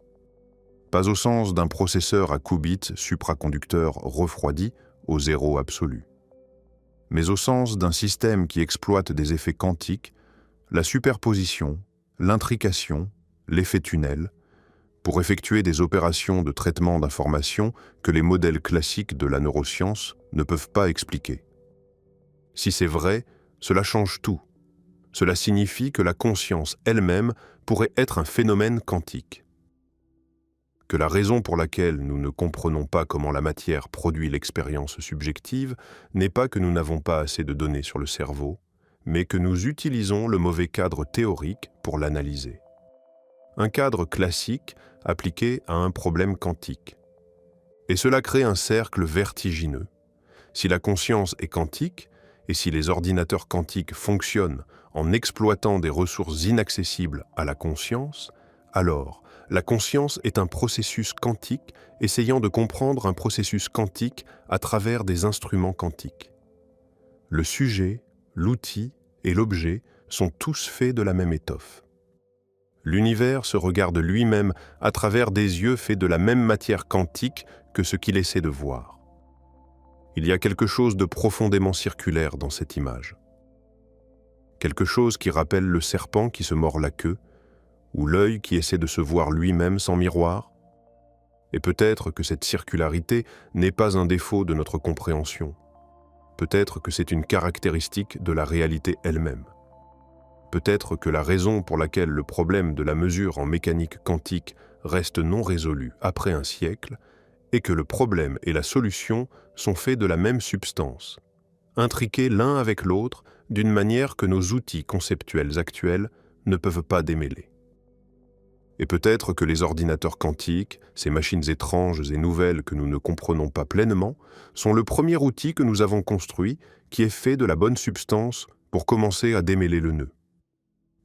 Pas au sens d'un processeur à qubits supraconducteur refroidi au zéro absolu, mais au sens d'un système qui exploite des effets quantiques, la superposition, l'intrication, l'effet tunnel, pour effectuer des opérations de traitement d'informations que les modèles classiques de la neuroscience ne peuvent pas expliquer. Si c'est vrai, cela change tout. Cela signifie que la conscience elle-même pourrait être un phénomène quantique. Que la raison pour laquelle nous ne comprenons pas comment la matière produit l'expérience subjective n'est pas que nous n'avons pas assez de données sur le cerveau, mais que nous utilisons le mauvais cadre théorique pour l'analyser. un cadre classique appliqué à un problème quantique. Et cela crée un cercle vertigineux. Si la conscience est quantique, et si les ordinateurs quantiques fonctionnent en exploitant des ressources inaccessibles à la conscience, alors la conscience est un processus quantique essayant de comprendre un processus quantique à travers des instruments quantiques. Le sujet, l'outil et l'objet sont tous faits de la même étoffe. L'univers se regarde lui-même à travers des yeux faits de la même matière quantique que ce qu'il essaie de voir. Il y a quelque chose de profondément circulaire dans cette image. Quelque chose qui rappelle le serpent qui se mord la queue, ou l'œil qui essaie de se voir lui-même sans miroir. Et peut-être que cette circularité n'est pas un défaut de notre compréhension. Peut-être que c'est une caractéristique de la réalité elle-même. Peut-être que la raison pour laquelle le problème de la mesure en mécanique quantique reste non résolu après un siècle est que le problème et la solution sont faits de la même substance, intriqués l'un avec l'autre d'une manière que nos outils conceptuels actuels ne peuvent pas démêler. Et peut-être que les ordinateurs quantiques, ces machines étranges et nouvelles que nous ne comprenons pas pleinement, sont le premier outil que nous avons construit qui est fait de la bonne substance pour commencer à démêler le nœud.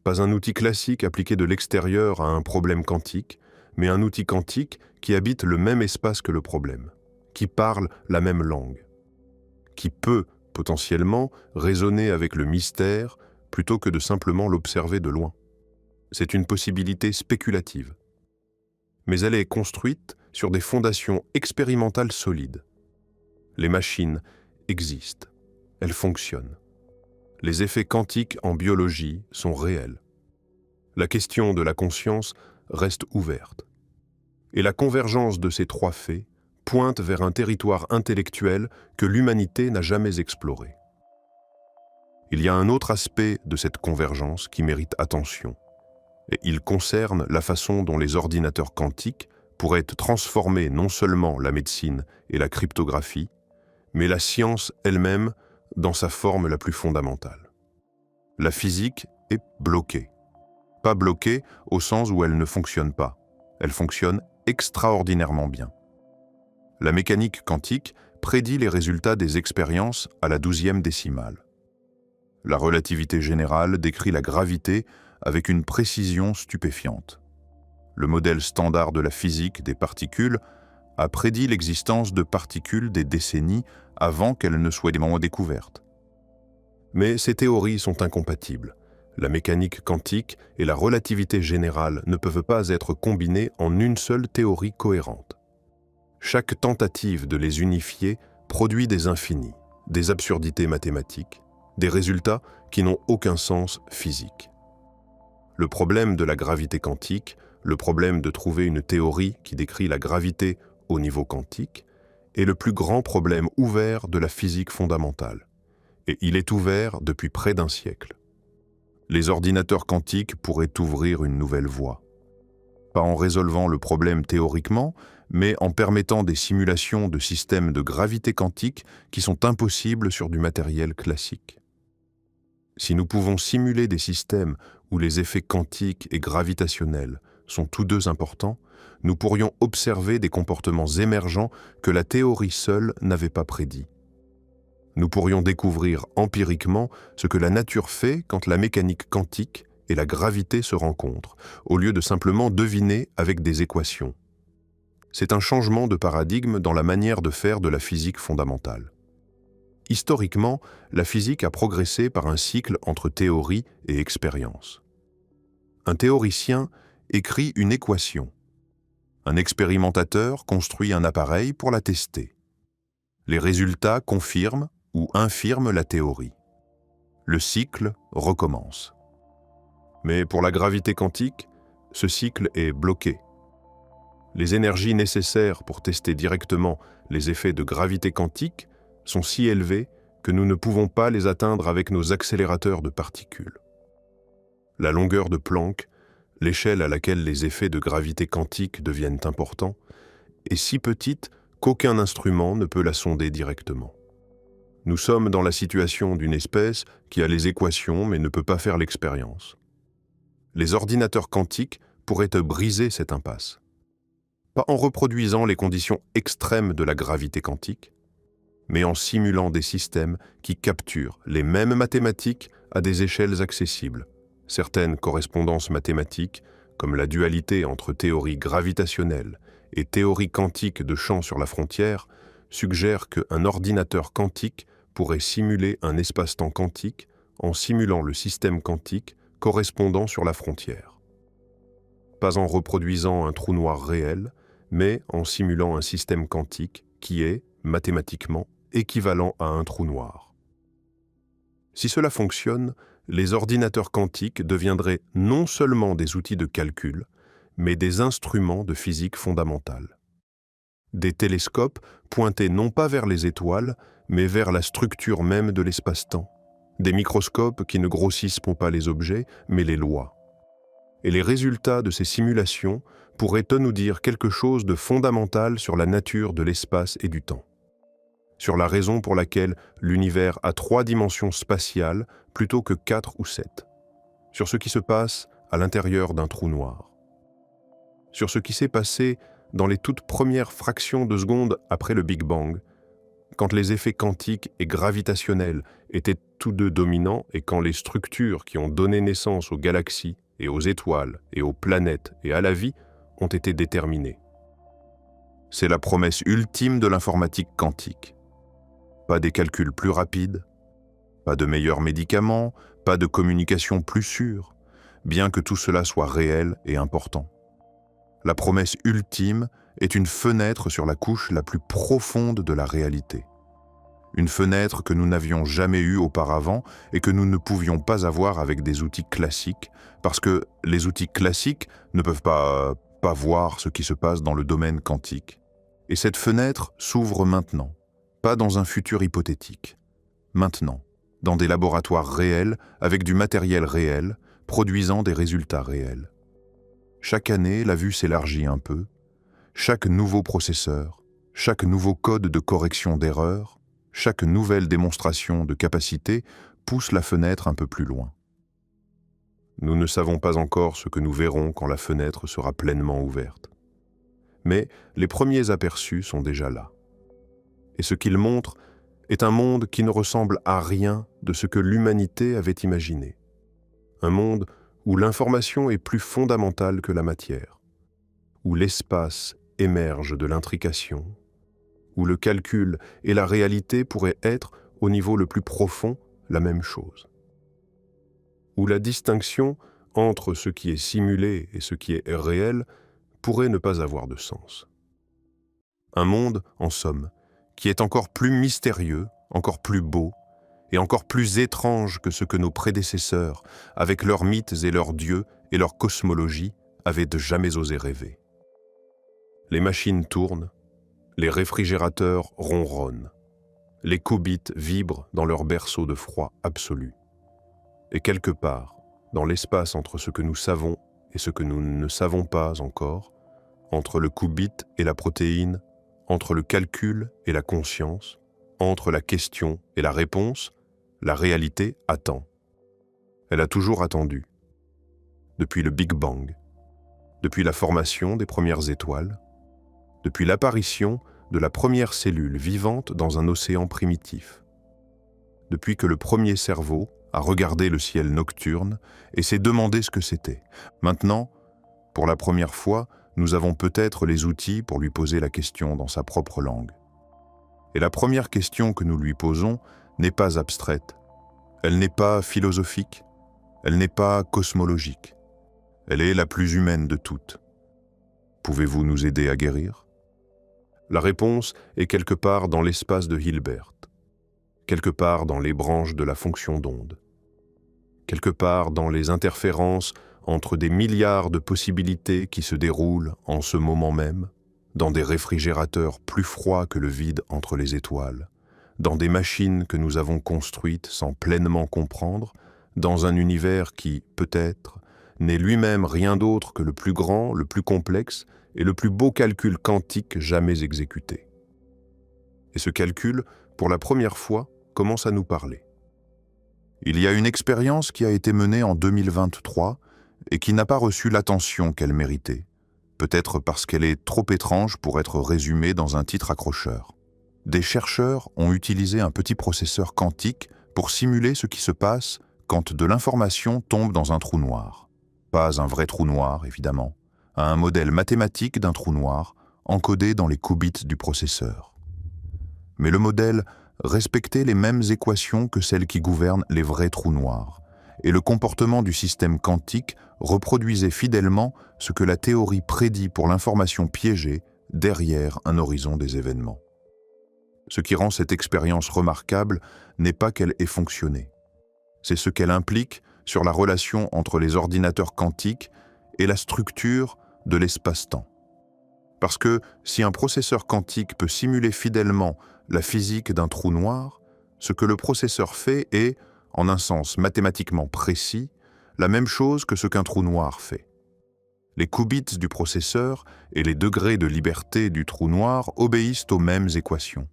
Pas un outil classique appliqué de l'extérieur à un problème quantique, mais un outil quantique qui habite le même espace que le problème, qui parle la même langue, qui peut, potentiellement, raisonner avec le mystère plutôt que de simplement l'observer de loin. C'est une possibilité spéculative. Mais elle est construite sur des fondations expérimentales solides. Les machines existent, elles fonctionnent. Les effets quantiques en biologie sont réels. La question de la conscience reste ouverte. Et la convergence de ces trois faits pointe vers un territoire intellectuel que l'humanité n'a jamais exploré. Il y a un autre aspect de cette convergence qui mérite attention, et il concerne la façon dont les ordinateurs quantiques pourraient transformer non seulement la médecine et la cryptographie, mais la science elle-même dans sa forme la plus fondamentale. La physique est bloquée. Pas bloquée au sens où elle ne fonctionne pas. Elle fonctionne extraordinairement bien. La mécanique quantique prédit les résultats des expériences à la 12e décimale. La relativité générale décrit la gravité avec une précision stupéfiante. Le modèle standard de la physique des particules a prédit l'existence de particules des décennies avant qu'elles ne soient découvertes. Mais ces théories sont incompatibles. La mécanique quantique et la relativité générale ne peuvent pas être combinées en une seule théorie cohérente. Chaque tentative de les unifier produit des infinis, des absurdités mathématiques, des résultats qui n'ont aucun sens physique. Le problème de la gravité quantique, le problème de trouver une théorie qui décrit la gravité au niveau quantique, est le plus grand problème ouvert de la physique fondamentale. Et il est ouvert depuis près d'un siècle. Les ordinateurs quantiques pourraient ouvrir une nouvelle voie. Pas en résolvant le problème théoriquement, mais en permettant des simulations de systèmes de gravité quantique qui sont impossibles sur du matériel classique. Si nous pouvons simuler des systèmes où les effets quantiques et gravitationnels sont tous deux importants, nous pourrions observer des comportements émergents que la théorie seule n'avait pas prédits. Nous pourrions découvrir empiriquement ce que la nature fait quand la mécanique quantique et la gravité se rencontrent, au lieu de simplement deviner avec des équations. C'est un changement de paradigme dans la manière de faire de la physique fondamentale. Historiquement, la physique a progressé par un cycle entre théorie et expérience. Un théoricien écrit une équation. Un expérimentateur construit un appareil pour la tester. Les résultats confirment ou infirment la théorie. Le cycle recommence. Mais pour la gravité quantique, ce cycle est bloqué. Les énergies nécessaires pour tester directement les effets de gravité quantique sont si élevées que nous ne pouvons pas les atteindre avec nos accélérateurs de particules. La longueur de Planck, l'échelle à laquelle les effets de gravité quantique deviennent importants, est si petite qu'aucun instrument ne peut la sonder directement. Nous sommes dans la situation d'une espèce qui a les équations mais ne peut pas faire l'expérience. Les ordinateurs quantiques pourrait briser cette impasse. Pas en reproduisant les conditions extrêmes de la gravité quantique, mais en simulant des systèmes qui capturent les mêmes mathématiques à des échelles accessibles. Certaines correspondances mathématiques, comme la dualité entre théorie gravitationnelle et théorie quantique de champ sur la frontière, suggèrent qu'un ordinateur quantique pourrait simuler un espace-temps quantique en simulant le système quantique correspondant sur la frontière. Pas en reproduisant un trou noir réel, mais en simulant un système quantique qui est, mathématiquement, équivalent à un trou noir. Si cela fonctionne, les ordinateurs quantiques deviendraient non seulement des outils de calcul, mais des instruments de physique fondamentale. Des télescopes pointés non pas vers les étoiles, mais vers la structure même de l'espace-temps. Des microscopes qui ne grossissent pas les objets, mais les lois. Et les résultats de ces simulations pourraient nous dire quelque chose de fondamental sur la nature de l'espace et du temps. Sur la raison pour laquelle l'univers a 3 dimensions spatiales plutôt que 4 ou 7. Sur ce qui se passe à l'intérieur d'un trou noir. Sur ce qui s'est passé dans les toutes premières fractions de seconde après le Big Bang, quand les effets quantiques et gravitationnels étaient tous deux dominants et quand les structures qui ont donné naissance aux galaxies et aux étoiles et aux planètes et à la vie ont été déterminées. C'est la promesse ultime de l'informatique quantique. Pas des calculs plus rapides, pas de meilleurs médicaments, pas de communication plus sûre, bien que tout cela soit réel et important. La promesse ultime est une fenêtre sur la couche la plus profonde de la réalité. Une fenêtre que nous n'avions jamais eue auparavant et que nous ne pouvions pas avoir avec des outils classiques, parce que les outils classiques ne peuvent pas voir ce qui se passe dans le domaine quantique. Et cette fenêtre s'ouvre maintenant, pas dans un futur hypothétique. Maintenant, dans des laboratoires réels, avec du matériel réel, produisant des résultats réels. Chaque année, la vue s'élargit un peu. Chaque nouveau processeur, chaque nouveau code de correction d'erreurs, chaque nouvelle démonstration de capacité pousse la fenêtre un peu plus loin. Nous ne savons pas encore ce que nous verrons quand la fenêtre sera pleinement ouverte. Mais les premiers aperçus sont déjà là. Et ce qu'ils montrent est un monde qui ne ressemble à rien de ce que l'humanité avait imaginé. Un monde où l'information est plus fondamentale que la matière, où l'espace émerge de l'intrication, où le calcul et la réalité pourraient être, au niveau le plus profond, la même chose. Où la distinction entre ce qui est simulé et ce qui est réel pourrait ne pas avoir de sens. Un monde, en somme, qui est encore plus mystérieux, encore plus beau, et encore plus étrange que ce que nos prédécesseurs, avec leurs mythes et leurs dieux et leur cosmologie, avaient de jamais osé rêver. Les machines tournent, les réfrigérateurs ronronnent, les qubits vibrent dans leur berceau de froid absolu. Et quelque part, dans l'espace entre ce que nous savons et ce que nous ne savons pas encore, entre le qubit et la protéine, entre le calcul et la conscience, entre la question et la réponse, la réalité attend. Elle a toujours attendu. Depuis le Big Bang, depuis la formation des premières étoiles, depuis l'apparition de la première cellule vivante dans un océan primitif, depuis que le premier cerveau a regardé le ciel nocturne et s'est demandé ce que c'était. Maintenant, pour la première fois, nous avons peut-être les outils pour lui poser la question dans sa propre langue. Et la première question que nous lui posons n'est pas abstraite, elle n'est pas philosophique, elle n'est pas cosmologique, elle est la plus humaine de toutes. Pouvez-vous nous aider à guérir ? La réponse est quelque part dans l'espace de Hilbert, quelque part dans les branches de la fonction d'onde, quelque part dans les interférences entre des milliards de possibilités qui se déroulent en ce moment même, dans des réfrigérateurs plus froids que le vide entre les étoiles, dans des machines que nous avons construites sans pleinement comprendre, dans un univers qui, peut-être, n'est lui-même rien d'autre que le plus grand, le plus complexe et le plus beau calcul quantique jamais exécuté. Et ce calcul, pour la première fois, commence à nous parler. Il y a une expérience qui a été menée en 2023 et qui n'a pas reçu l'attention qu'elle méritait, peut-être parce qu'elle est trop étrange pour être résumée dans un titre accrocheur. Des chercheurs ont utilisé un petit processeur quantique pour simuler ce qui se passe quand de l'information tombe dans un trou noir. Pas un vrai trou noir, évidemment, à un modèle mathématique d'un trou noir encodé dans les qubits du processeur. Mais le modèle respectait les mêmes équations que celles qui gouvernent les vrais trous noirs, et le comportement du système quantique reproduisait fidèlement ce que la théorie prédit pour l'information piégée derrière un horizon des événements. Ce qui rend cette expérience remarquable n'est pas qu'elle ait fonctionné, c'est ce qu'elle implique sur la relation entre les ordinateurs quantiques et la structure de l'espace-temps. Parce que si un processeur quantique peut simuler fidèlement la physique d'un trou noir, ce que le processeur fait est, en un sens mathématiquement précis, la même chose que ce qu'un trou noir fait. Les qubits du processeur et les degrés de liberté du trou noir obéissent aux mêmes équations.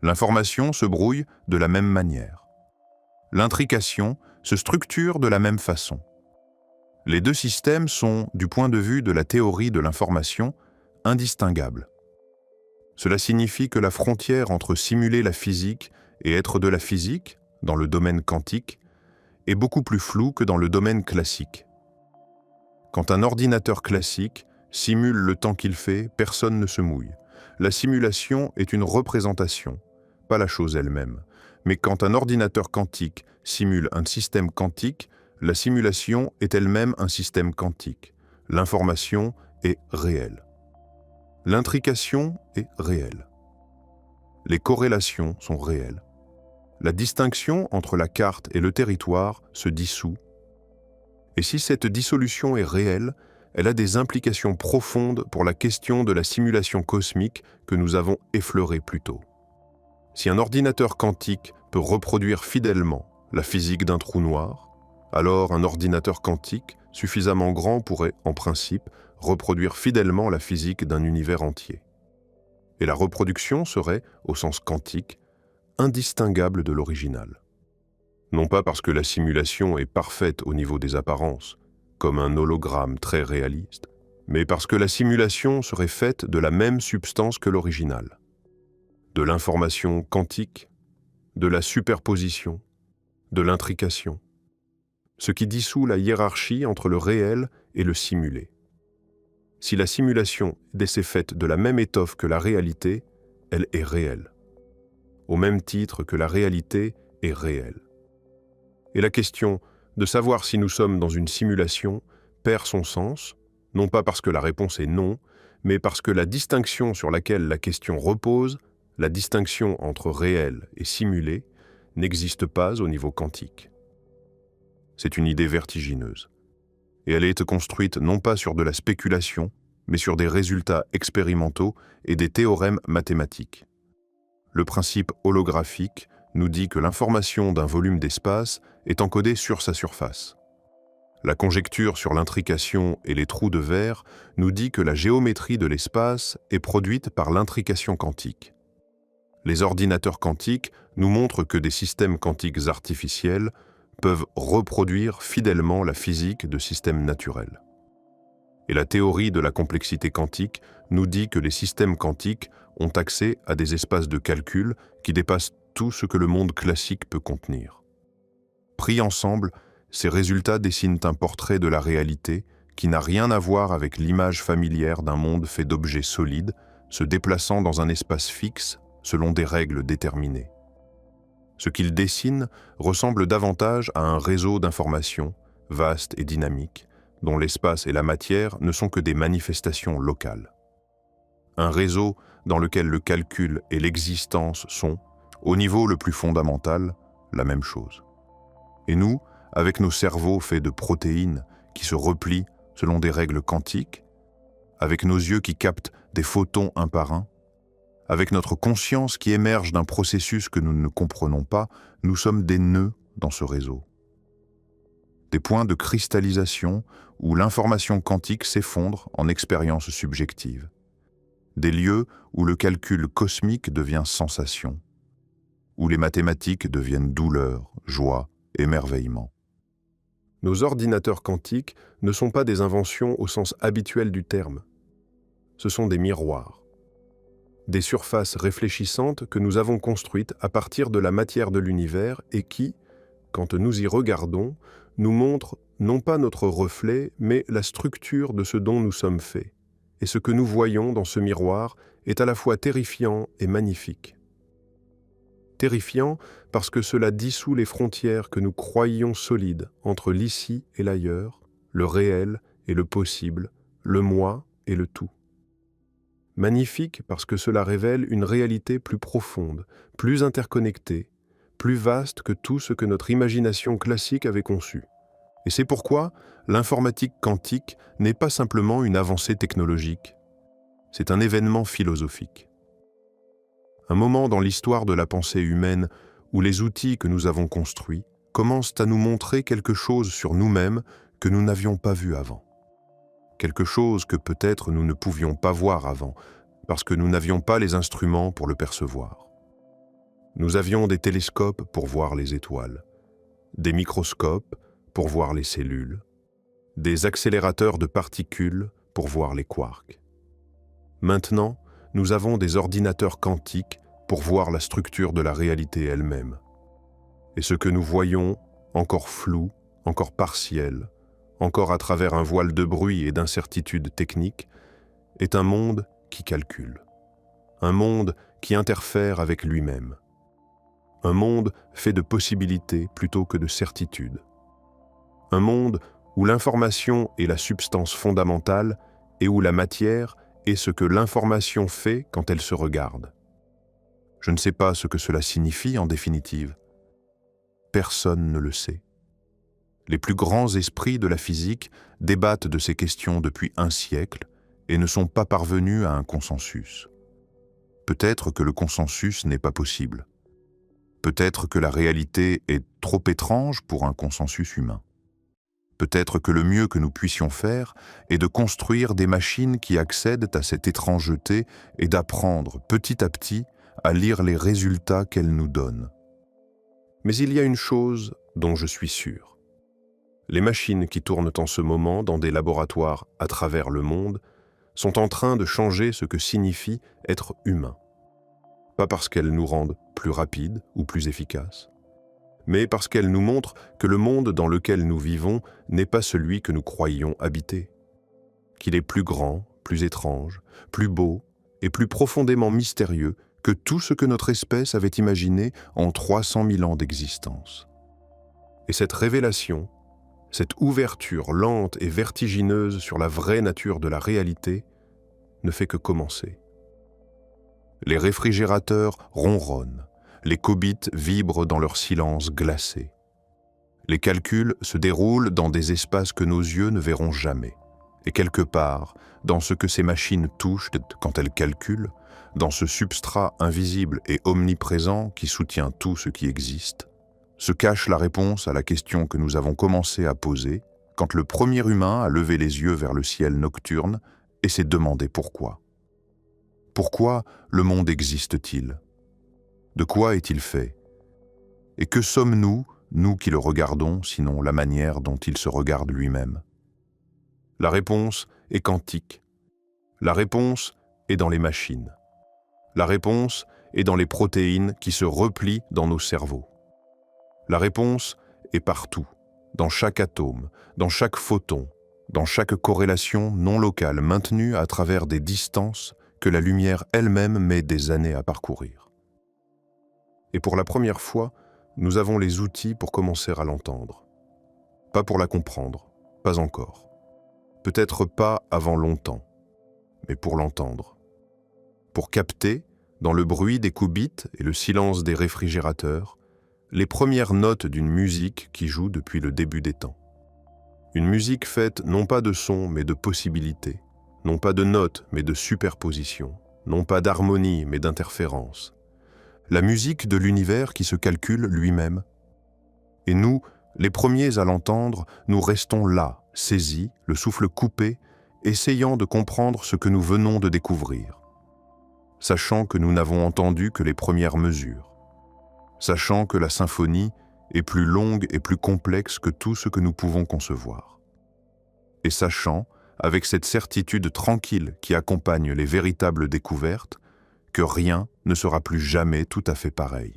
L'information se brouille de la même manière. L'intrication se structure de la même façon. Les deux systèmes sont, du point de vue de la théorie de l'information, indistinguables. Cela signifie que la frontière entre simuler la physique et être de la physique, dans le domaine quantique, est beaucoup plus floue que dans le domaine classique. Quand un ordinateur classique simule le temps qu'il fait, personne ne se mouille. La simulation est une représentation, pas la chose elle-même. Mais quand un ordinateur quantique simule un système quantique, la simulation est elle-même un système quantique. L'information est réelle. L'intrication est réelle. Les corrélations sont réelles. La distinction entre la carte et le territoire se dissout. Et si cette dissolution est réelle, elle a des implications profondes pour la question de la simulation cosmique que nous avons effleurée plus tôt. Si un ordinateur quantique peut reproduire fidèlement la physique d'un trou noir, alors un ordinateur quantique suffisamment grand pourrait, en principe, reproduire fidèlement la physique d'un univers entier. Et la reproduction serait, au sens quantique, indistinguable de l'original. Non pas parce que la simulation est parfaite au niveau des apparences, comme un hologramme très réaliste, mais parce que la simulation serait faite de la même substance que l'original. De l'information quantique, de la superposition, de l'intrication, ce qui dissout la hiérarchie entre le réel et le simulé. Si la simulation est faite de la même étoffe que la réalité, elle est réelle, au même titre que la réalité est réelle. Et la question de savoir si nous sommes dans une simulation perd son sens, non pas parce que la réponse est non, mais parce que la distinction sur laquelle la question repose, la distinction entre réel et simulé, n'existe pas au niveau quantique. C'est une idée vertigineuse. Et elle est construite non pas sur de la spéculation, mais sur des résultats expérimentaux et des théorèmes mathématiques. Le principe holographique nous dit que l'information d'un volume d'espace est encodée sur sa surface. La conjecture sur l'intrication et les trous de verre nous dit que la géométrie de l'espace est produite par l'intrication quantique. Les ordinateurs quantiques nous montrent que des systèmes quantiques artificiels peuvent reproduire fidèlement la physique de systèmes naturels. Et la théorie de la complexité quantique nous dit que les systèmes quantiques ont accès à des espaces de calcul qui dépassent tout ce que le monde classique peut contenir. Pris ensemble, ces résultats dessinent un portrait de la réalité qui n'a rien à voir avec l'image familière d'un monde fait d'objets solides, se déplaçant dans un espace fixe selon des règles déterminées. Ce qu'ils dessinent ressemble davantage à un réseau d'informations, vaste et dynamique, dont l'espace et la matière ne sont que des manifestations locales. Un réseau dans lequel le calcul et l'existence sont, au niveau le plus fondamental, la même chose. Et nous, avec nos cerveaux faits de protéines qui se replient selon des règles quantiques, avec nos yeux qui captent des photons un par un, avec notre conscience qui émerge d'un processus que nous ne comprenons pas, nous sommes des nœuds dans ce réseau. Des points de cristallisation où l'information quantique s'effondre en expérience subjective. Des lieux où le calcul cosmique devient sensation, où les mathématiques deviennent douleur, joie, émerveillement. Nos ordinateurs quantiques ne sont pas des inventions au sens habituel du terme. Ce sont des miroirs, des surfaces réfléchissantes que nous avons construites à partir de la matière de l'univers et qui, quand nous y regardons, nous montrent non pas notre reflet, mais la structure de ce dont nous sommes faits. Et ce que nous voyons dans ce miroir est à la fois terrifiant et magnifique. Terrifiant parce que cela dissout les frontières que nous croyions solides entre l'ici et l'ailleurs, le réel et le possible, le moi et le tout. Magnifique parce que cela révèle une réalité plus profonde, plus interconnectée, plus vaste que tout ce que notre imagination classique avait conçu. Et c'est pourquoi l'informatique quantique n'est pas simplement une avancée technologique, c'est un événement philosophique. Un moment dans l'histoire de la pensée humaine où les outils que nous avons construits commencent à nous montrer quelque chose sur nous-mêmes que nous n'avions pas vu avant. Quelque chose que peut-être nous ne pouvions pas voir avant, parce que nous n'avions pas les instruments pour le percevoir. Nous avions des télescopes pour voir les étoiles, des microscopes pour voir les cellules, des accélérateurs de particules pour voir les quarks. Maintenant, nous avons des ordinateurs quantiques pour voir la structure de la réalité elle-même. Et ce que nous voyons, encore flou, encore partiel, encore à travers un voile de bruit et d'incertitude technique, est un monde qui calcule. Un monde qui interfère avec lui-même. Un monde fait de possibilités plutôt que de certitudes. Un monde où l'information est la substance fondamentale et où la matière est ce que l'information fait quand elle se regarde. Je ne sais pas ce que cela signifie en définitive. Personne ne le sait. Les plus grands esprits de la physique débattent de ces questions depuis un siècle et ne sont pas parvenus à un consensus. Peut-être que le consensus n'est pas possible. Peut-être que la réalité est trop étrange pour un consensus humain. Peut-être que le mieux que nous puissions faire est de construire des machines qui accèdent à cette étrangeté et d'apprendre petit à petit à lire les résultats qu'elles nous donnent. Mais il y a une chose dont je suis sûr. Les machines qui tournent en ce moment dans des laboratoires à travers le monde sont en train de changer ce que signifie être humain. Pas parce qu'elles nous rendent plus rapides ou plus efficaces, mais parce qu'elles nous montrent que le monde dans lequel nous vivons n'est pas celui que nous croyions habiter, qu'il est plus grand, plus étrange, plus beau et plus profondément mystérieux que tout ce que notre espèce avait imaginé en 300 000 ans d'existence. Et cette révélation, cette ouverture lente et vertigineuse sur la vraie nature de la réalité, ne fait que commencer. Les réfrigérateurs ronronnent, les cobites vibrent dans leur silence glacé. Les calculs se déroulent dans des espaces que nos yeux ne verront jamais. Et quelque part, dans ce que ces machines touchent quand elles calculent, dans ce substrat invisible et omniprésent qui soutient tout ce qui existe, se cache la réponse à la question que nous avons commencé à poser quand le premier humain a levé les yeux vers le ciel nocturne et s'est demandé pourquoi. Pourquoi le monde existe-t-il? De quoi est-il fait? Et que sommes-nous, nous qui le regardons, sinon la manière dont il se regarde lui-même? La réponse est quantique. La réponse est dans les machines. La réponse est dans les protéines qui se replient dans nos cerveaux. La réponse est partout, dans chaque atome, dans chaque photon, dans chaque corrélation non locale maintenue à travers des distances que la lumière elle-même met des années à parcourir. Et pour la première fois, nous avons les outils pour commencer à l'entendre. Pas pour la comprendre, pas encore. Peut-être pas avant longtemps, mais pour l'entendre. Pour capter, dans le bruit des qubits et le silence des réfrigérateurs, les premières notes d'une musique qui joue depuis le début des temps. Une musique faite non pas de sons mais de possibilités, non pas de notes mais de superpositions, non pas d'harmonie mais d'interférences. La musique de l'univers qui se calcule lui-même. Et nous, les premiers à l'entendre, nous restons là, saisis, le souffle coupé, essayant de comprendre ce que nous venons de découvrir. Sachant que nous n'avons entendu que les premières mesures. Sachant que la symphonie est plus longue et plus complexe que tout ce que nous pouvons concevoir. Et sachant, avec cette certitude tranquille qui accompagne les véritables découvertes, que rien ne sera plus jamais tout à fait pareil.